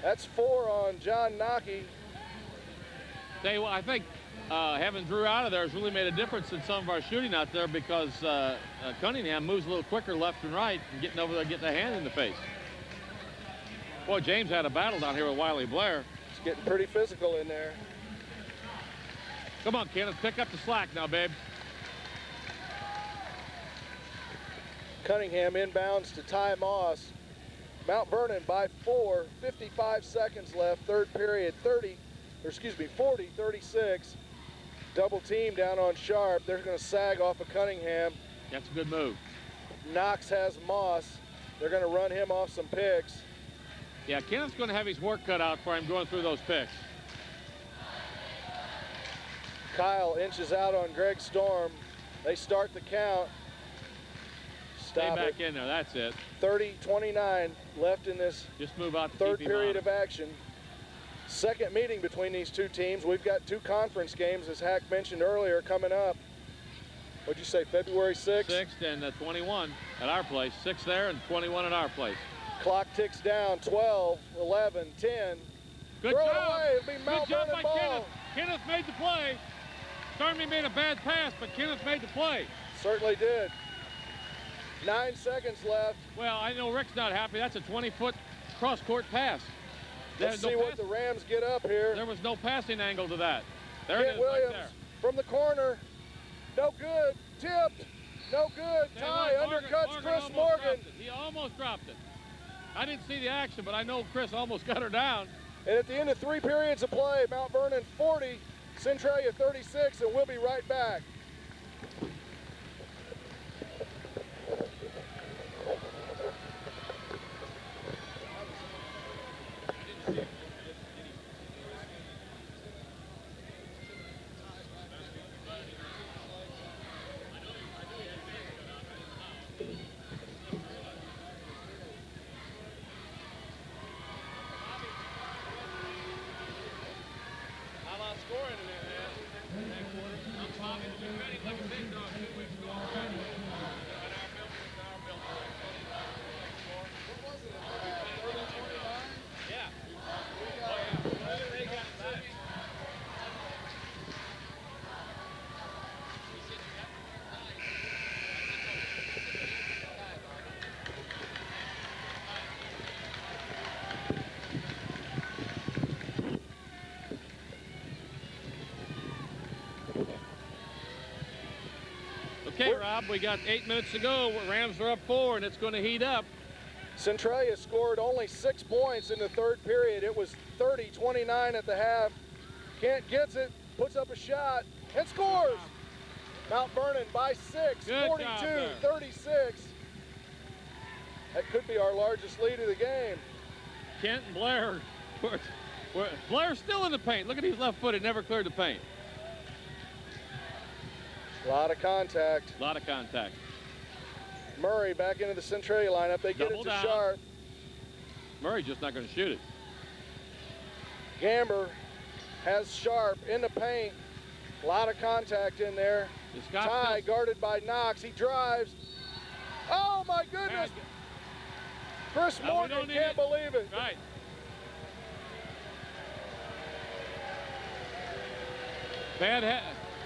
That's 4 on John Nocky. Tell you what, I think having Drew out of there has really made a difference in some of our shooting out there because Cunningham moves a little quicker left and right and getting over there, getting a hand in the face. Boy, James had a battle down here with Wiley Blair. It's getting pretty physical in there. Come on, Kenneth, pick up the slack now, babe. Cunningham inbounds to Ty Moss. Mount Vernon by 4, 55 seconds left, third period, 40-36. Double team down on Sharp. They're going to sag off of Cunningham. That's a good move. Knox has Moss. They're going to run him off some picks. Yeah, Kenneth's going to have his work cut out for him going through those picks. Kyle inches out on Greg Storm. They start the count. Stay back in there, that's it. 30-29 left in this just move out third period of action. Second meeting between these two teams. We've got two conference games, as Hack mentioned earlier, coming up. What'd you say, February 6th? 6th and 21 at our place. 6 there and 21 at our place. Clock ticks down, 12, 11, 10. Good Throw job. It away. It'll be Mount Good job Vernon by ball. Kenneth. Kenneth made the play. Stormy made a bad pass, but Kenneth made the play. Certainly did. 9 seconds left. Well, I know Rick's not happy. That's a 20-foot cross-court pass. Let's see what the Rams get up here. There was no passing angle to that. There it Kent is Williams right there. from the corner. No good. Tipped. No good. Ty undercuts Chris Morgan. He almost dropped it. I didn't see the action, but I know Chris almost got her down. And at the end of 3 periods of play, Mount Vernon 40, Centralia 36, and we'll be right back. Okay, Rob, we got 8 minutes to go. Rams are up 4, and it's going to heat up. Centralia scored only 6 points in the third period. It was 30-29 at the half. Kent gets it, puts up a shot, and scores. Mount Vernon by 6, 42-36. That could be our largest lead of the game. Kent and Blair. Blair's still in the paint. Look at his left foot. It never cleared the paint. A lot of contact. A lot of contact. Murray back into the Centralia lineup. They get Double it to down. Sharp. Murray's just not going to shoot it. Gamber has Sharp in the paint. A lot of contact in there. Ty guarded by Knox. He drives. Oh, my goodness. Chris Morgan can't believe it. Right.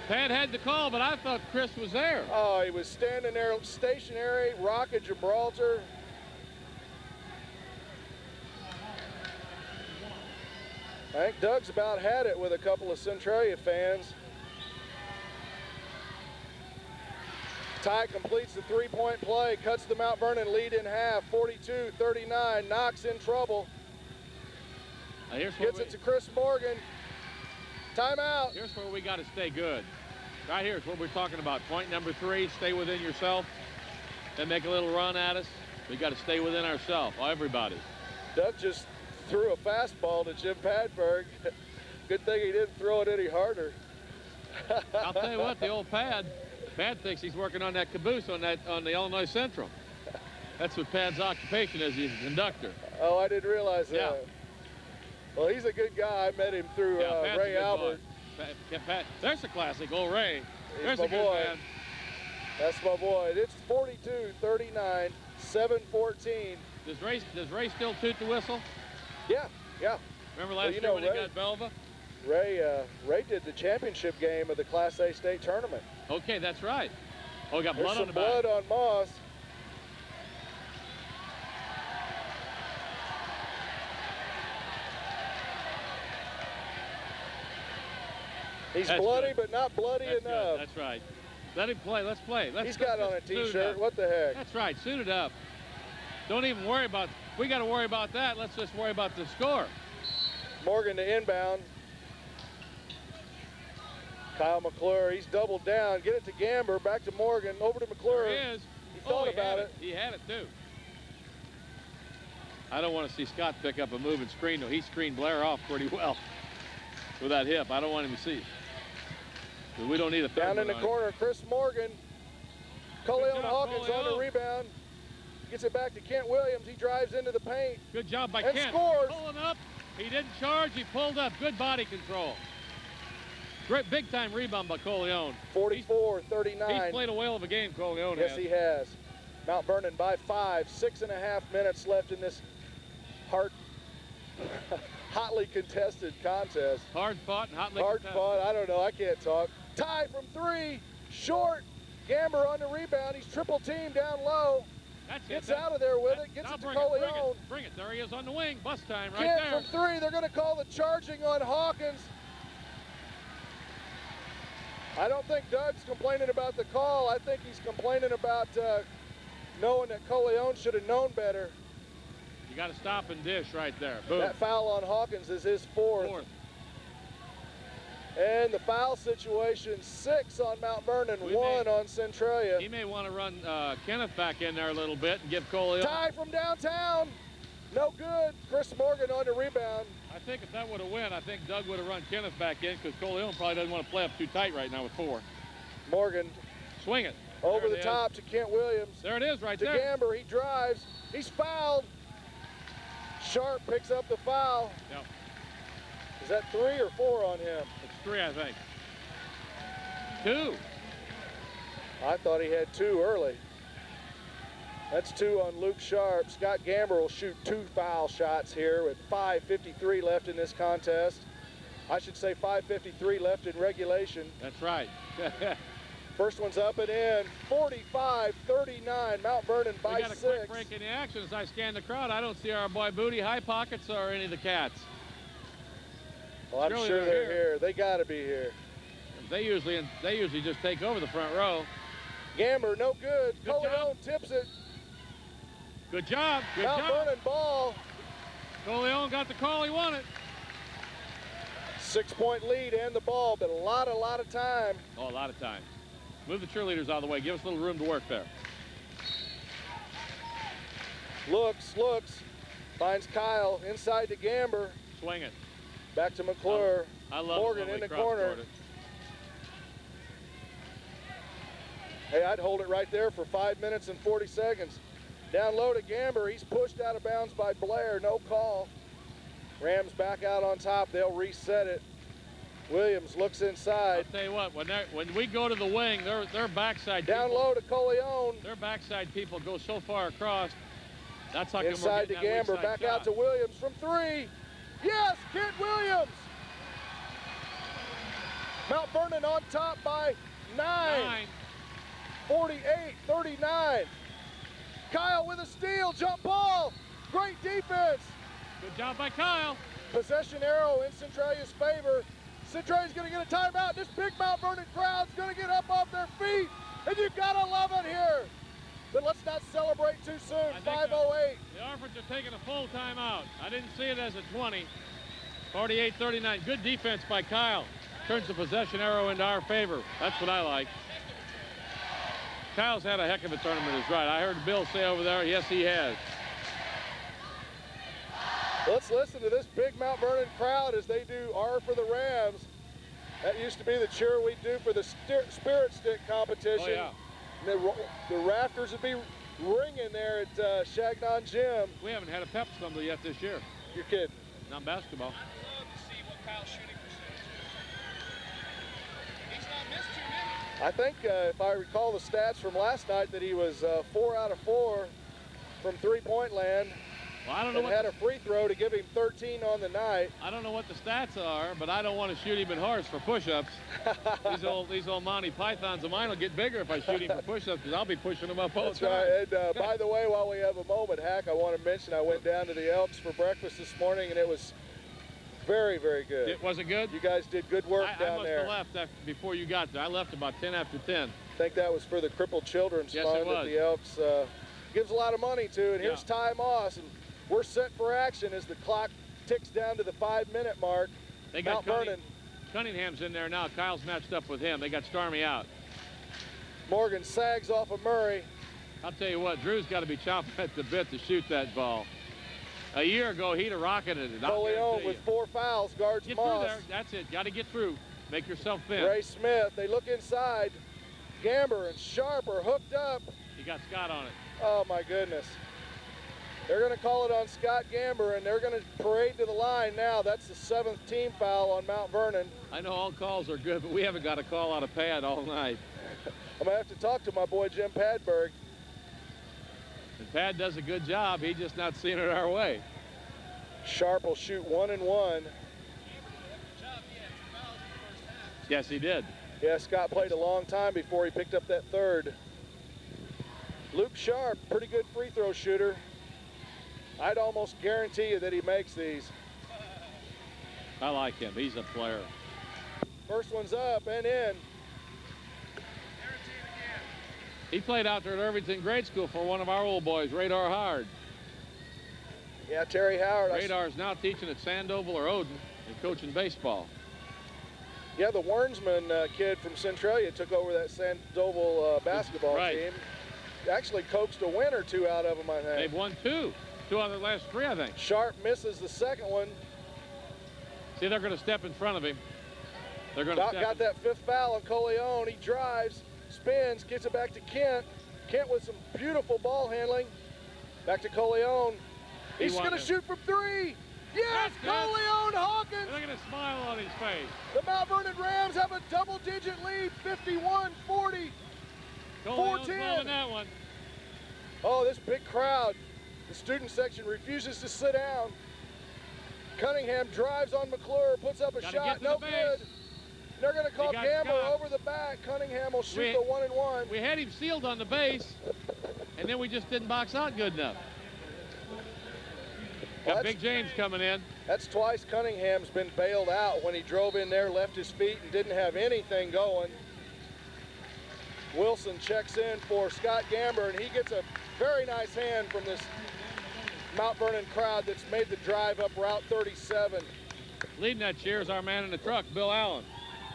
Pat had the call, but I thought Chris was there. Oh, he was standing there stationary, Rock of Gibraltar. I think Doug's about had it with a couple of Centralia fans. Ty completes the three-point play, cuts the Mount Vernon lead in half, 42-39. Knox in trouble. Gets it to Chris Morgan. Timeout. Here's where we got to stay good. Right here is what we're talking about. Point number 3, stay within yourself. They make a little run at us. We got to stay within ourselves, everybody. Doug just threw a fastball to Jim Padberg. Good thing he didn't throw it any harder. I'll tell you what, the old Pad thinks he's working on that caboose on the Illinois Central. That's what Pad's occupation is. He's a conductor. Oh, I didn't realize that. Yeah. Well, he's a good guy. I met him through Ray Albert. Pat, there's a classic, old Ray. There's my a good boy. man. That's my boy. It's 42-39, 7-14. Does Ray still toot the whistle? Yeah. Remember last year when he got Belva? Ray did the championship game of the Class A state tournament. Okay, that's right. Oh, he got There's blood on the some back. blood on Moss. He's That's bloody, good. but not bloody That's enough. Good. That's right. Let him play. Let's play. He's got on a T-shirt. What the heck? That's right. Suit it up. Don't even worry about. We got to worry about that. Let's just worry about the score. Morgan to inbound. Kyle McClure, he's doubled down. Get it to Gamber. Back to Morgan. Over to McClure. There he is. He thought about it. He had it too. I don't want to see Scott pick up a moving screen, though. He screened Blair off pretty well with that hip. I don't want him to see it. But we don't need a third down in the corner, Chris Morgan. Coleon Hawkins on the rebound. Gets it back to Kent Williams. He drives into the paint. Good job by and Kent. Scores. Pulling up. He didn't charge. He pulled up. Good body control. Great big-time rebound by Coleon. 44-39. He's played a whale of a game, Coleon Yes, has. he has. Mount Vernon by 5. 6.5 minutes left in this hotly contested contest. Hard fought and hotly Hard contested. fought. I don't know. I can't talk. Ty from 3. Short. Gamber on the rebound. He's triple teamed down low. That's Gets it. out of there with it. Gets it to Coleon. Bring it. There he is on the wing. Bust time right Kent there. from 3. They're going to call the charging on Hawkins. I don't think Doug's complaining about the call. I think he's complaining about knowing that Coleon should have known better. You got to stop and dish right there. Boom. That foul on Hawkins is his fourth. And the foul situation, 6 on Mount Vernon, 1 on Centralia. He may want to run Kenneth back in there a little bit and give Coleon. Ty from downtown. No good. Chris Morgan on the rebound. I think if that would have went, I think Doug would have run Kenneth back in because Coleon probably doesn't want to play up too tight right now with 4. Morgan. Swing it. Over the top to Kent Williams. There it is right there. To Gamber. He drives. He's fouled. Sharp picks up the foul. Yep. Is that 3 or 4 on him? It's 3, I think. 2. I thought he had 2 early. That's 2 on Luke Sharp. Scott Gamber will shoot 2 foul shots here with 5:53 left in this contest. I should say 5:53 left in regulation. That's right. First one's up and in. 45-39. Mount Vernon by 6. We got a quick break in the action. As I scan the crowd, I don't see our boy Booty, High Pockets, or any of the Cats. Well, I'm sure they're here. They got to be here. They usually just take over the front row. Gamber, no good. Coleon tips it. Good job. Good Mount job. Vernon ball. Coleon got the call he wanted. 6-point lead and the ball, but a lot of time. Oh, a lot of time. Move the cheerleaders out of the way. Give us a little room to work there. Looks. Finds Kyle inside to Gamber. Swing it. Back to McClure. I love Morgan in the corner. Hey, I'd hold it right there for 5 minutes and 40 seconds. Down low to Gamber. He's pushed out of bounds by Blair. No call. Rams back out on top. They'll reset it. Williams looks inside. I'll tell you what, when we go to the wing, their backside down people, low to Coleon. Their backside people go so far across. That's how inside to Gamber. Back shot. out to Williams from 3. Yes, Kent Williams. Mount Vernon on top by 9. 48-39. Kyle with a steal, jump ball. Great defense. Good job by Kyle. Possession arrow in Centralia's favor. Centralia's going to get a timeout. This big Mount Vernon crowd's going to get up off their feet, and you've got to love it here. But let's not celebrate too soon. 5:08. The Arfords are taking a full timeout. I didn't see it as a 20. 48-39. Good defense by Kyle. Turns the possession arrow into our favor. That's what I like. Kyle's had a heck of a tournament, is right. I heard Bill say over there, yes, he has. Let's listen to this big Mount Vernon crowd as they do R for the Rams. That used to be the cheer we do for the Spirit Stick competition. Oh, yeah. The rafters would be ringing there at Chagnon Gym. We haven't had a pep stumble yet this year. You're kidding. Not basketball. I'd love to see what Kyle's shooting percentage is. He's not missed too many. I think, if I recall the stats from last night, that he was 4 out of 4 from three-point land. Well, I don't know and had a free throw to give him 13 on the night. I don't know what the stats are, but I don't want to shoot him in horse for push-ups. these old Monty Pythons of mine will get bigger if I shoot him for push-ups, because I'll be pushing them up all the time. That's right. And by the way, while we have a moment, Hack, I want to mention I went down to the Elks for breakfast this morning, and it was Very, very good. Was it good? You guys did good work down I there. must have left before you got there. I left about 10 after 10. I think that was for the Crippled Children's Yes, Fund it that was. the Elks gives a lot of money to. And here's Ty Moss, and we're set for action as the clock ticks down to the 5-minute mark. They got Mount Vernon. Cunningham's in there now. Kyle's matched up with him. They got Starmy out. Morgan sags off of Murray. I'll tell you what, Drew's got to be chomping at the bit to shoot that ball. A year ago, he'd have rocketed it. Coleon with 4 fouls guards Get Moss. through there. That's it. Got to get through. Make yourself thin. Ray Smith, they look inside. Gamber and Sharp are hooked up. He got Scott on it. Oh, my goodness. They're going to call it on Scott Gamber, and they're going to parade to the line now. That's the 7th team foul on Mount Vernon. I know all calls are good, but we haven't got a call out of Pad all night. I'm going to have to talk to my boy Jim Padberg. And Pad does a good job. He's just not seeing it our way. Sharp will shoot 1 and 1. Yes, he did. Yeah, Scott played a long time before he picked up that 3rd. Luke Sharp, pretty good free throw shooter. I'd almost guarantee you that he makes these. I like him. He's a player. First one's up and in. He played out there at Irvington Grade School for one of our old boys, Radar Howard. Yeah, Terry Howard. Radar's now teaching at Sandoval or Odin and coaching baseball. Yeah, the Wernsman kid from Centralia took over that Sandoval basketball team. Actually coaxed a win or 2 out of them, I think. They've won 2. 2 out of the last 3, I think. Sharp misses the second one. See, they're going to step in front of him. They're going to got that 5th foul on Coleon. He drives, spins, gets it back to Kent. Kent with some beautiful ball handling. Back to Coleon. He's going to shoot from 3. Yes, Coleon Hawkins. Look at a smile on his face. The Mount Vernon Rams have a double-digit lead, 51-40. Coleon's loving that one. Oh, this big crowd. The student section refuses to sit down. Cunningham drives on McClure, puts up a shot, no good. They're going to call Gamble over the back. Cunningham will shoot the 1 and 1. We had him sealed on the base, and then we just didn't box out good enough. Got Big James coming in. That's twice Cunningham's been bailed out when he drove in there, left his feet, and didn't have anything going. Wilson checks in for Scott Gamber, and he gets a very nice hand from this Mount Vernon crowd that's made the drive up Route 37. Leading that cheer is our man in the truck, Bill Allen.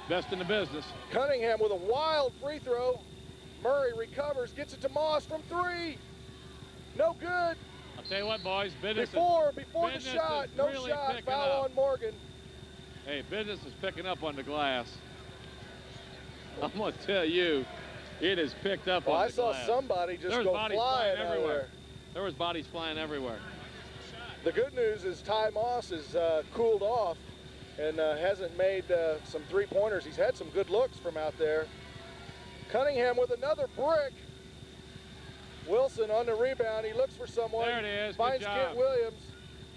Best in the business. Cunningham with a wild free throw. Murray recovers, gets it to Moss from 3. No good. I'll tell you what, boys, business before the shot, no really shot, foul on Morgan. Hey, business is picking up on the glass. I'm going to tell you, it is picked up on the glass. I saw somebody just go flying everywhere. There was bodies flying everywhere. The good news is Ty Moss has cooled off and hasn't made some 3-pointers. He's had some good looks from out there. Cunningham with another brick. Wilson on the rebound. He looks for someone. There it is. Finds Kent Williams.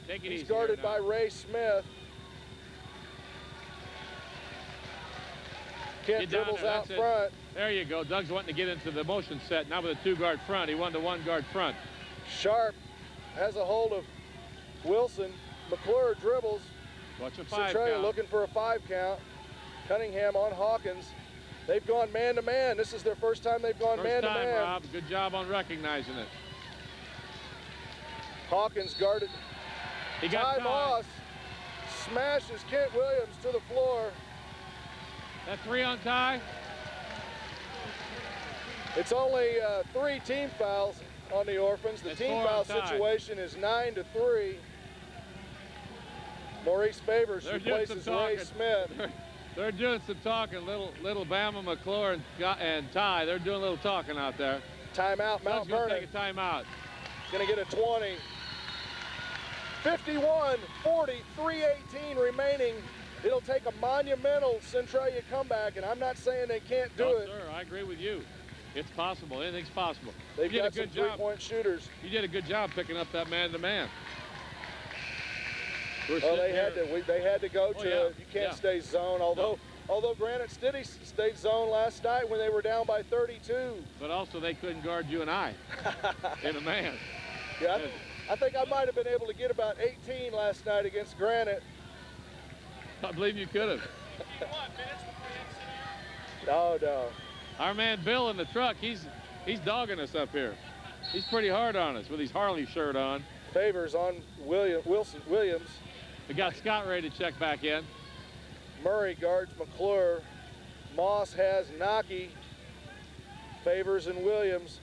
Take it He's easy guarded by Ray Smith. Kent dribbles out front. There you go. Doug's wanting to get into the motion set. Now with a 2-guard front. He wanted a 1-guard front. Sharp has a hold of Wilson. McClure dribbles. Watch a 5 Centralia count. looking for a 5 count. Cunningham on Hawkins. They've gone man-to-man. This is their first time they've gone man-to-man. First time, Rob. Good job on recognizing it. Hawkins guarded. He got Ty Moss smashes Kent Williams to the floor. That 3 on Ty? It's only 3 team fouls on the Orphans. The team foul situation is 9-3. Maurice Favors replaces Ray Smith. They're doing some talking. Little Bama, McClure, and Ty. They're doing a little talking out there. Timeout, Mount Vernon. Take a timeout. Going to get a 20. 51-40, 3:18 remaining. It'll take a monumental Centralia comeback, and I'm not saying they can't do it. Sir, I agree with you. It's possible. Anything's possible. They've got some 3-point shooters. You did a good job picking up that man-to-man. Well, they had to go to it. You can't stay zone. Although Granite City stayed zone last night when they were down by 32. But also they couldn't guard you and I in a man. Yeah, I think I might have been able to get about 18 last night against Granite. I believe you could have. No, no. Our man Bill in the truck, he's dogging us up here. He's pretty hard on us with his Harley shirt on. Favors on Williams. We got Scott ready to check back in. Murray guards McClure. Moss has Naki. Favors and Williams.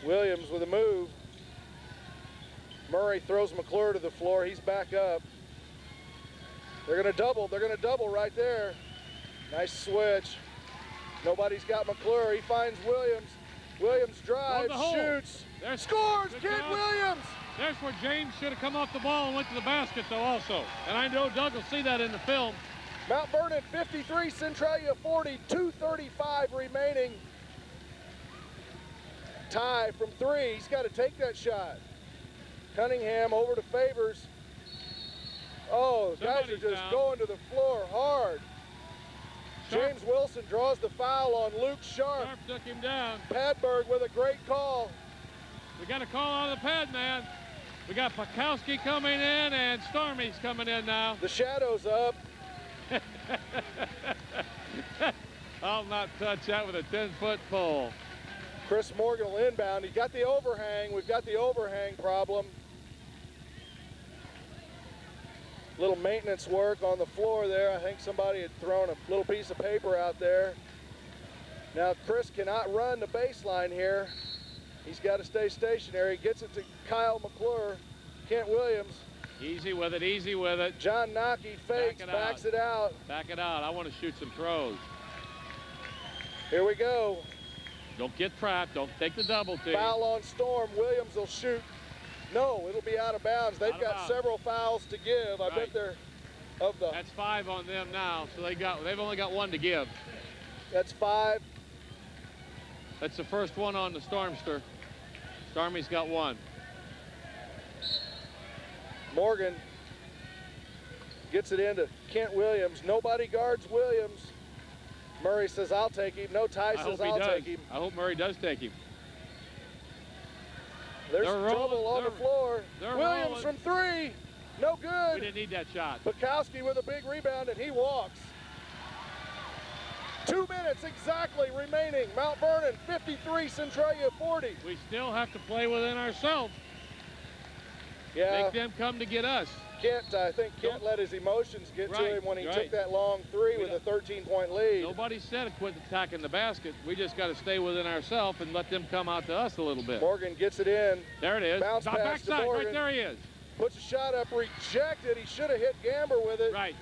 Williams with a move. Murray throws McClure to the floor. He's back up. They're going to double. They're going to double right there. Nice switch. Nobody's got McClure. He finds Williams. Williams drives, shoots, scores. Kent Williams. There's where James should have come off the ball and went to the basket, though, also. And I know Doug will see that in the film. Mount Vernon 53, Centralia 40, 2:35 remaining. Ty from three. He's got to take that shot. Cunningham over to Favors. Oh, guys are just going to the floor hard. James Wilson draws the foul on Luke Sharp. Sharp took him down. Padberg with a great call. We got a call on the pad, man. We got Pakowski coming in and Stormy's coming in now. The shadow's up. I'll not touch that with a 10-foot pole. Chris Morgan will inbound. He got the overhang. We've got the overhang problem. Little maintenance work on the floor there. I think somebody had thrown a little piece of paper out there. Now Chris cannot run the baseline here. He's got to stay stationary. Gets it to Kyle McClure. Kent Williams. Easy with it, easy with it. John Naki fakes, backs it out. Back it out. I want to shoot some throws. Here we go. Don't get trapped. Don't take the double team. Foul on Storm. Williams will shoot. No, it'll be out of bounds. They've got several fouls to give. I bet they're of the. That's 5 on them now, so they've only got 1 to give. That's 5. That's the first one on the Stormster. Stormy's got 1. Morgan gets it into Kent Williams. Nobody guards Williams. Murray says, I'll take him. No, Ty says, I'll take him. I hope Murray does take him. There's trouble on the floor. Williams from 3. No good. We didn't need that shot. Pakowski with a big rebound, and he walks. 2 minutes exactly remaining. Mount Vernon 53, Centralia 40. We still have to play within ourselves. Yeah. Make them come to get us. I think Kent let his emotions get to him when he took that long 3 with a 13-point lead. Nobody said quit attacking the basket. We just got to stay within ourselves and let them come out to us a little bit. Morgan gets it in. There it is. Bounce pass to Morgan. Right there he is. Puts a shot up, rejected. He should have hit Gamber with it. Right.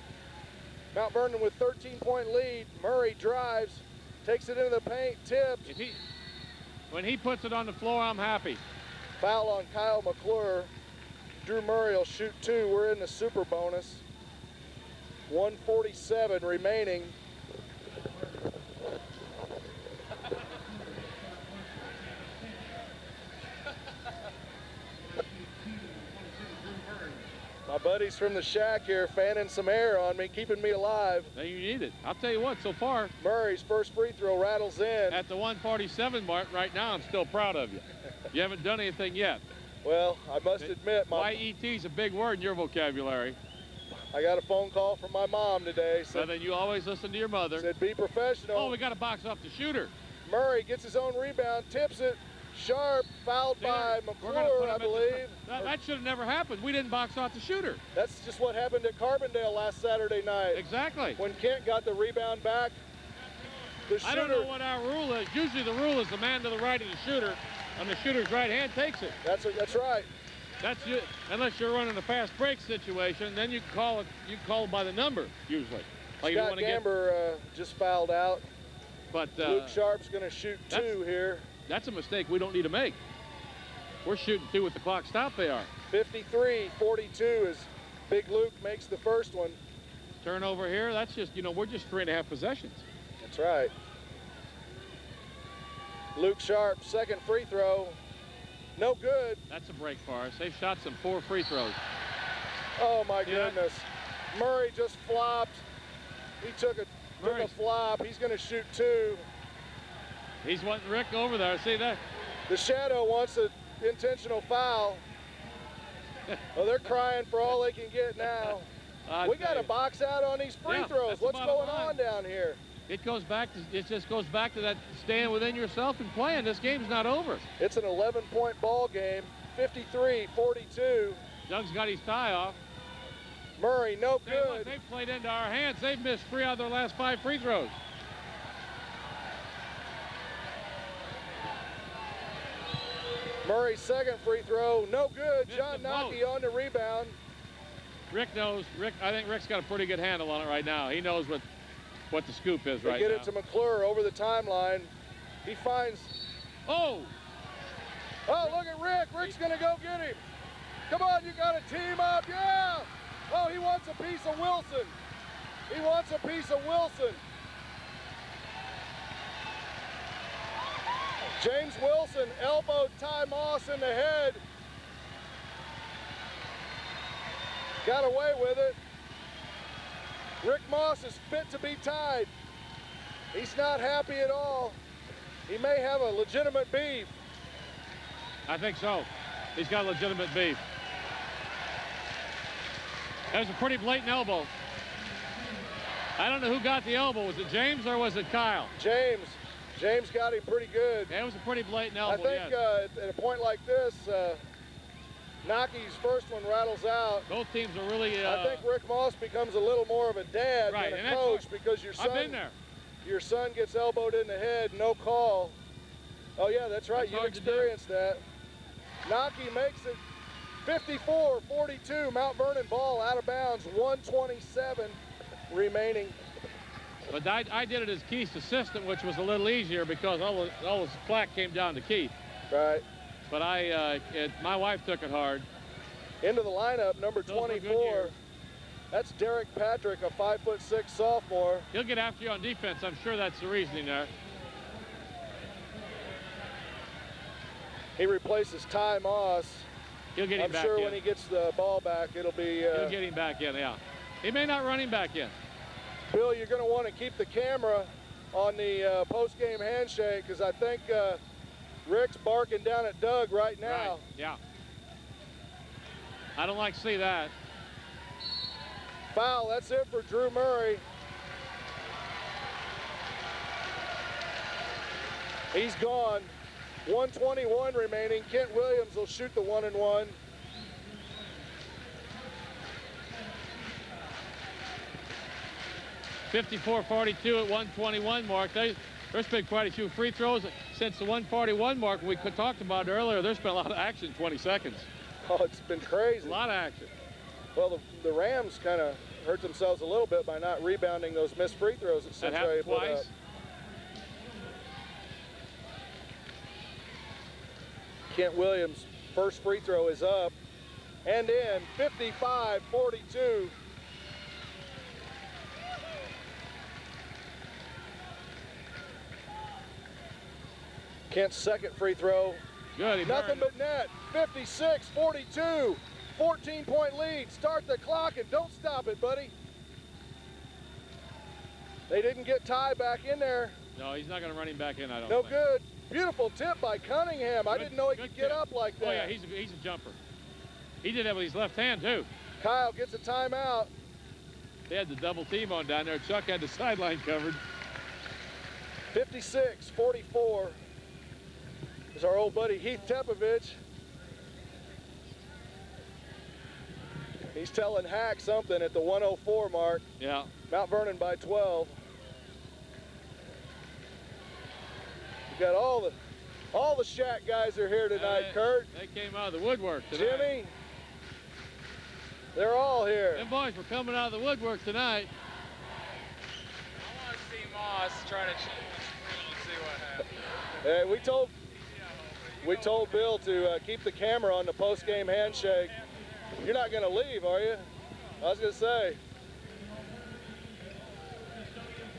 Mount Vernon with 13-point lead. Murray drives, takes it into the paint, tips. When he puts it on the floor, I'm happy. Foul on Kyle McClure. Drew Murray will shoot 2. We're in the super bonus. 1:47 remaining. My buddies from the shack here fanning some air on me, keeping me alive. Now you need it. I'll tell you what, so far. Murray's first free throw rattles in. At the 147 mark right now, I'm still proud of you. You haven't done anything yet. Well, I must admit, YET is a big word in your vocabulary. I got a phone call from my mom today. So then you always listen to your mother. Said, be professional. Oh, we got to box off the shooter. Murray gets his own rebound, tips it. Sharp, fouled by McClure, I believe. That should have never happened. We didn't box off the shooter. That's just what happened at Carbondale last Saturday night. Exactly. When Kent got the rebound back, the shooter. I don't know what our rule is. Usually the rule is the man to the right of the shooter, and the shooter's right hand takes it. That's right. Unless you're running a fast break situation, then you can call it. You can call it by the number usually. Like Scott Gamber just fouled out. But Luke Sharp's going to shoot 2 here. That's a mistake we don't need to make. We're shooting 2 with the clock stopped. They are. 53-42 as Big Luke makes the first one. Turnover here. That's just we're just 3.5 possessions. That's right. Luke Sharp, second free throw. No good. That's a break for us. They've shot some 4 free throws. Oh, my goodness. Murray just flopped. He took a flop. He's going to shoot 2. He's wanting Rick over there. See that? The shadow wants an intentional foul. Well, they're crying for all they can get now. We got to box out on these free throws. What's going on down here? It just goes back to that staying within yourself and playing. This game's not over. It's an 11-point ball game, 53-42. Doug's got his tie off. Murray, no good. They've played into our hands. They've missed 3 out of their last 5 free throws. Murray's second free throw, no good. John Nockey on the rebound. Rick knows. I think Rick's got a pretty good handle on it right now. He knows what the scoop is right now. They get it to McClure over the timeline. He finds. Oh, look at Rick. Rick's going to go get him. Come on, you got to team up. Yeah. Oh, he wants a piece of Wilson. He wants a piece of Wilson. James Wilson elbowed Ty Moss in the head. Got away with it. Rick Moss is fit to be tied. He's not happy at all. He may have a legitimate beef. I think so. He's got legitimate beef. That was a pretty blatant elbow. I don't know who got the elbow. Was it James or was it Kyle? James. James got him pretty good. Yeah, it was a pretty blatant elbow, I think at a point like this, Nockey's first one rattles out. Both teams are really... I think Rick Moss becomes a little more of a dad than a coach because your son... I've been there. Your son gets elbowed in the head, no call. Oh, yeah, that's right. You've experienced that. Nockey makes it 54-42. Mount Vernon ball out of bounds, 1:27 remaining. But I did it as Keith's assistant, which was a little easier because all the flack came down to Keith. Right. But my wife took it hard. Into the lineup, number 24. That's Derek Patrick, a 5'6" sophomore. He'll get after you on defense. I'm sure that's the reasoning there. He replaces Ty Moss. He'll get him back in. I'm sure when he gets the ball back, it'll be... He'll get him back in, yeah. He may not run him back in. Bill, you're going to want to keep the camera on the post-game handshake because I think Rick's barking down at Doug right now. Right. Yeah. I don't like to see that. Foul, that's it for Drew Murray. He's gone. 1:21 remaining. Kent Williams will shoot the 1-and-1. .54-42 at 1:21 mark. There's been quite a few free throws since the 1:41 mark we talked about earlier. There's been a lot of action in 20 seconds. Oh, it's been crazy. A lot of action. Well, the Rams kind of hurt themselves a little bit by not rebounding those missed free throws that Centralia put up. Kent Williams' first free throw is up and in. 55-42. Kent's second free throw. Good. Nothing but net. 56-42. 14-point lead. Start the clock and don't stop it, buddy. They didn't get Ty back in there. No, he's not going to run him back in, I don't think. No good. Beautiful tip by Cunningham. I didn't know he could get up like that. Oh, yeah, he's a jumper. He did that with his left hand, too. Kyle gets a timeout. They had the double team on down there. Chuck had the sideline covered. 56-44. Is our old buddy Heath Tepovich. He's telling Hack something at the 104 mark. Yeah. Mount Vernon by 12. We got all the Shack guys are here tonight, Kurt. They came out of the woodwork tonight. Jimmy. They're all here. Them boys were coming out of the woodwork tonight. I want to see Moss try to cheat the screen and see what happens. Hey, we told Bill to keep the camera on the post-game handshake. You're not going to leave, are you? I was going to say.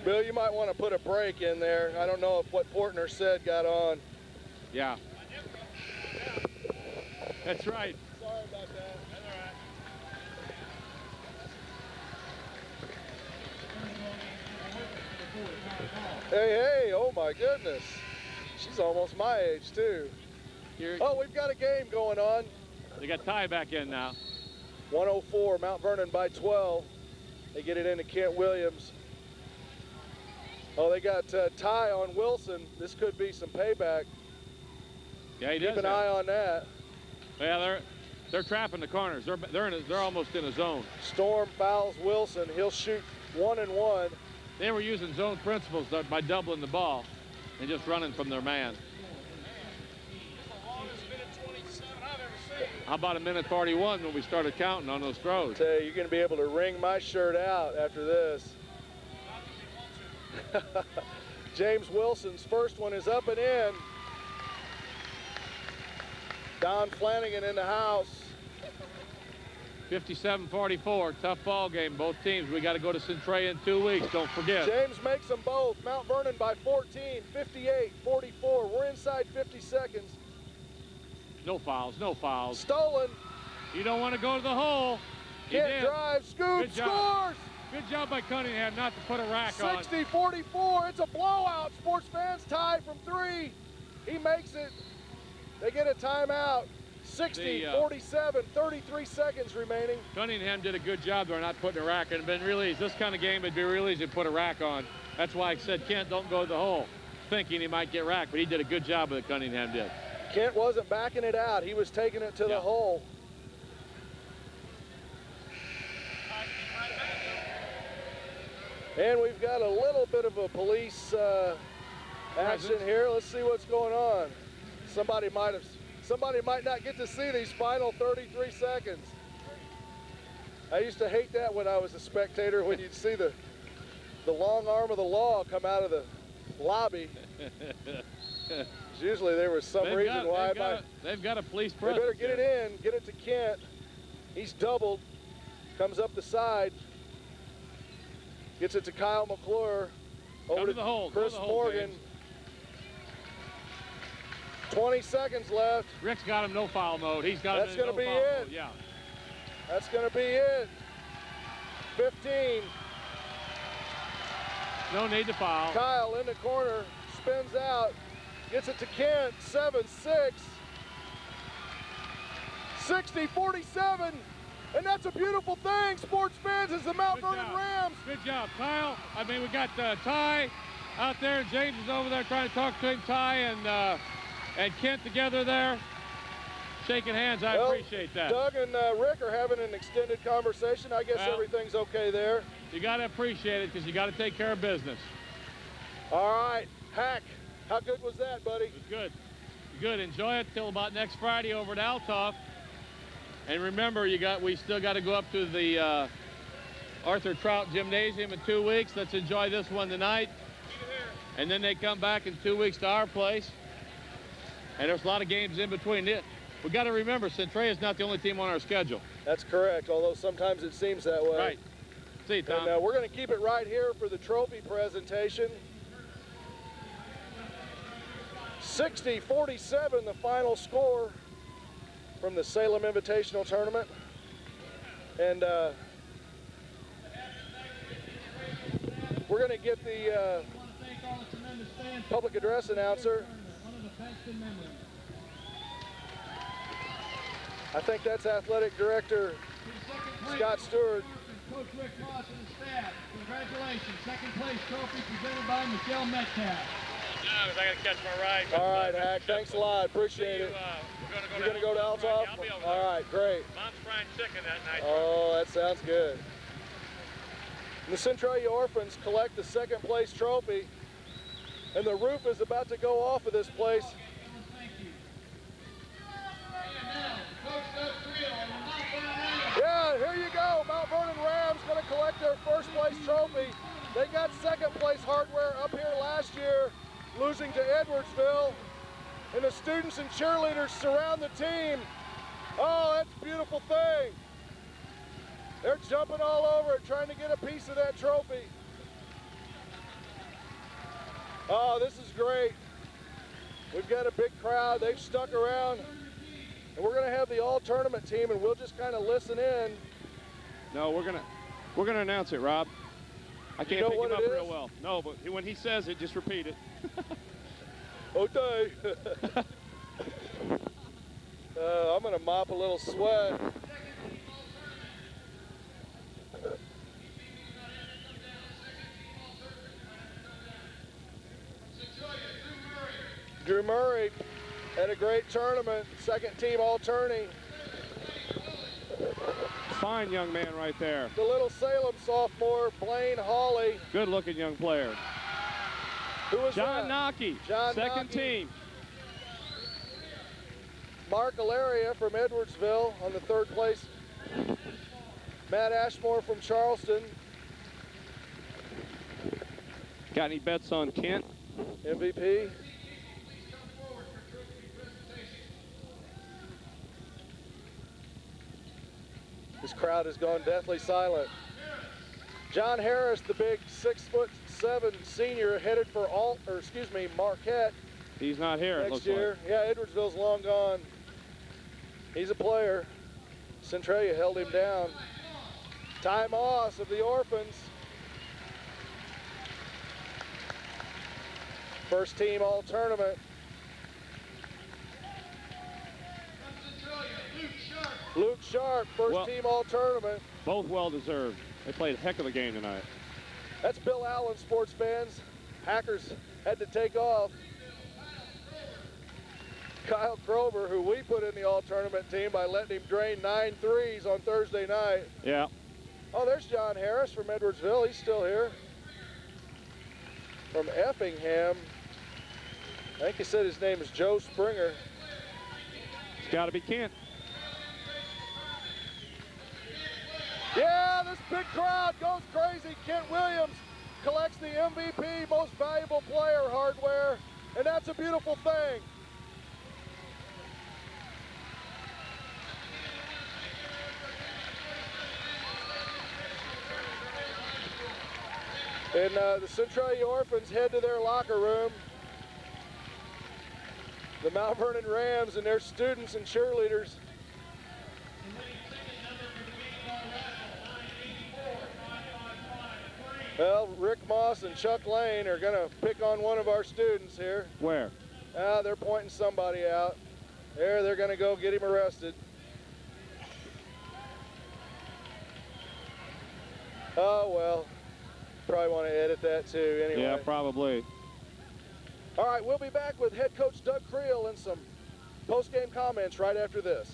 Bill, you might want to put a break in there. I don't know if what Portner said got on. Yeah. That's right. Sorry about that. That's all right. Hey, oh my goodness. She's almost my age, too. Oh, we've got a game going on. They got Ty back in now. 104, Mount Vernon by 12. They get it into Kent Williams. Oh, they got Ty on Wilson. This could be some payback. Yeah, he does. Keep an eye on that. Yeah, they're trapping the corners. They're almost in a zone. Storm fouls Wilson. He'll shoot 1 and 1. They were using zone principles by doubling the ball and just running from their man. How about a minute 41 when we started counting on those throws? Tell you, you're going to be able to wring my shirt out after this. James Wilson's first one is up and in. Don Flanagan in the house. 57-44, tough ball game, both teams. We got to go to Centralia in 2 weeks, don't forget. James makes them both. Mount Vernon by 14, 58-44. We're inside 50 seconds. No fouls, no fouls. Stolen. You don't want to go to the hole. Can't drive, scoop, scores! Good job by Cunningham not to put a rack on. 60-44, it's a blowout. Sports fans tied from 3. He makes it. They get a timeout. 60-47, 33 seconds remaining. Cunningham did a good job there not putting a rack on. Been real easy. This kind of game would be real easy to put a rack on. That's why I said, Kent, don't go to the hole, thinking he might get racked, but he did a good job with it, Cunningham did. Kent wasn't backing it out. He was taking it to the hole. And we've got a little bit of a police action here. Let's see what's going on. Somebody might not get to see these final 33 seconds. I used to hate that when I was a spectator, when you'd see the long arm of the law come out of the lobby. Usually there was some reason why. They've got a police presence. They better get it in, get it to Kent. He's doubled, comes up the side, gets it to Kyle McClure, over to the hole, Chris Morgan. James. 20 seconds left. Rick's got him no foul mode. He's got That's going to be foul it. mode. Yeah. That's going to be it. 15. No need to foul. Kyle in the corner, spins out, gets it to Kent, 7-6. 60-47, and that's a beautiful thing, sports fans, as the Mount Vernon Rams. Good job, Kyle. I mean, we got Ty out there, and James is over there trying to talk to him. Ty and Kent together there, shaking hands. I appreciate that. Doug and Rick are having an extended conversation. I guess everything's okay there. You got to appreciate it, because you got to take care of business. All right, Hack, how good was that, buddy? It was good. Good. Enjoy it till about next Friday over at Altoff. And remember, we still got to go up to the Arthur Trout Gymnasium in 2 weeks. Let's enjoy this one tonight. And then they come back in 2 weeks to our place. And there's a lot of games in between it. We got to remember, Centralia is not the only team on our schedule. That's correct, although sometimes it seems that way. Right. See you, Tom. And we're going to keep it right here for the trophy presentation. 60-47, the final score from the Salem Invitational Tournament. And we're going to get the public address announcer. I think that's Athletic Director Scott Stewart. Coach Rick Moss and the staff, congratulations. Second place trophy presented by Michelle Metcalf. I got to catch my ride. All right, Hack, thanks a lot. Appreciate it. You're going to go to Altoff? I'll be over All right, great. Mom's frying chicken that night. Oh, that sounds good. The Centralia Orphans collect the second place trophy, and the roof is about to go off of this place. Yeah, here you go. Mount Vernon Rams going to collect their first place trophy. They got second place hardware up here last year, losing to Edwardsville. And the students and cheerleaders surround the team. Oh, that's a beautiful thing. They're jumping all over it, trying to get a piece of that trophy. Oh, this is great. We've got a big crowd. They've stuck around. And we're going to have the all-tournament team, and we'll just kind of listen in. No, we're gonna announce it, Rob. I can't pick him up real well. No, but when he says it, just repeat it. Okay. I'm going to mop a little sweat. Drew Murray had a great tournament, second team all-tourney. Fine young man right there. The Little Salem sophomore, Blaine Hawley. Good looking young player. Who was John that? Nockey, John second Nockey. team. Mark Alaria from Edwardsville on the third place. Matt Ashmore from Charleston. Got any bets on Kent? MVP. This crowd has gone deathly silent. John Harris, the big 6'7" senior, headed for Marquette. He's not here, it Next looks year. like. Yeah, Edwardsville's long gone. He's a player. Centralia held him down. Ty Moss of the Orphans. First team all tournament. Luke Sharp, first team all tournament. Both well deserved. They played a heck of a game tonight. That's Bill Allen, sports fans. Hackers had to take off. Kyle Krover, who we put in the all-tournament team by letting him drain 9 threes on Thursday night. Yeah. Oh, there's John Harris from Edwardsville. He's still here. From Effingham. I think he said his name is Joe Springer. It's got to be Kent. Yeah, this big crowd goes crazy. Kent Williams collects the MVP, most valuable player hardware, and that's a beautiful thing. And the Centralia Orphans head to their locker room. The Mount Vernon Rams and their students and cheerleaders. Well, Rick Moss and Chuck Lane are going to pick on one of our students here. Where? They're pointing somebody out. There, they're going to go get him arrested. Oh, well, probably want to edit that too anyway. Yeah, probably. All right, we'll be back with head coach Doug Creel and some post-game comments right after this.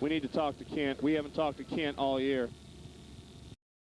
We need to talk to Kent. We haven't talked to Kent all year.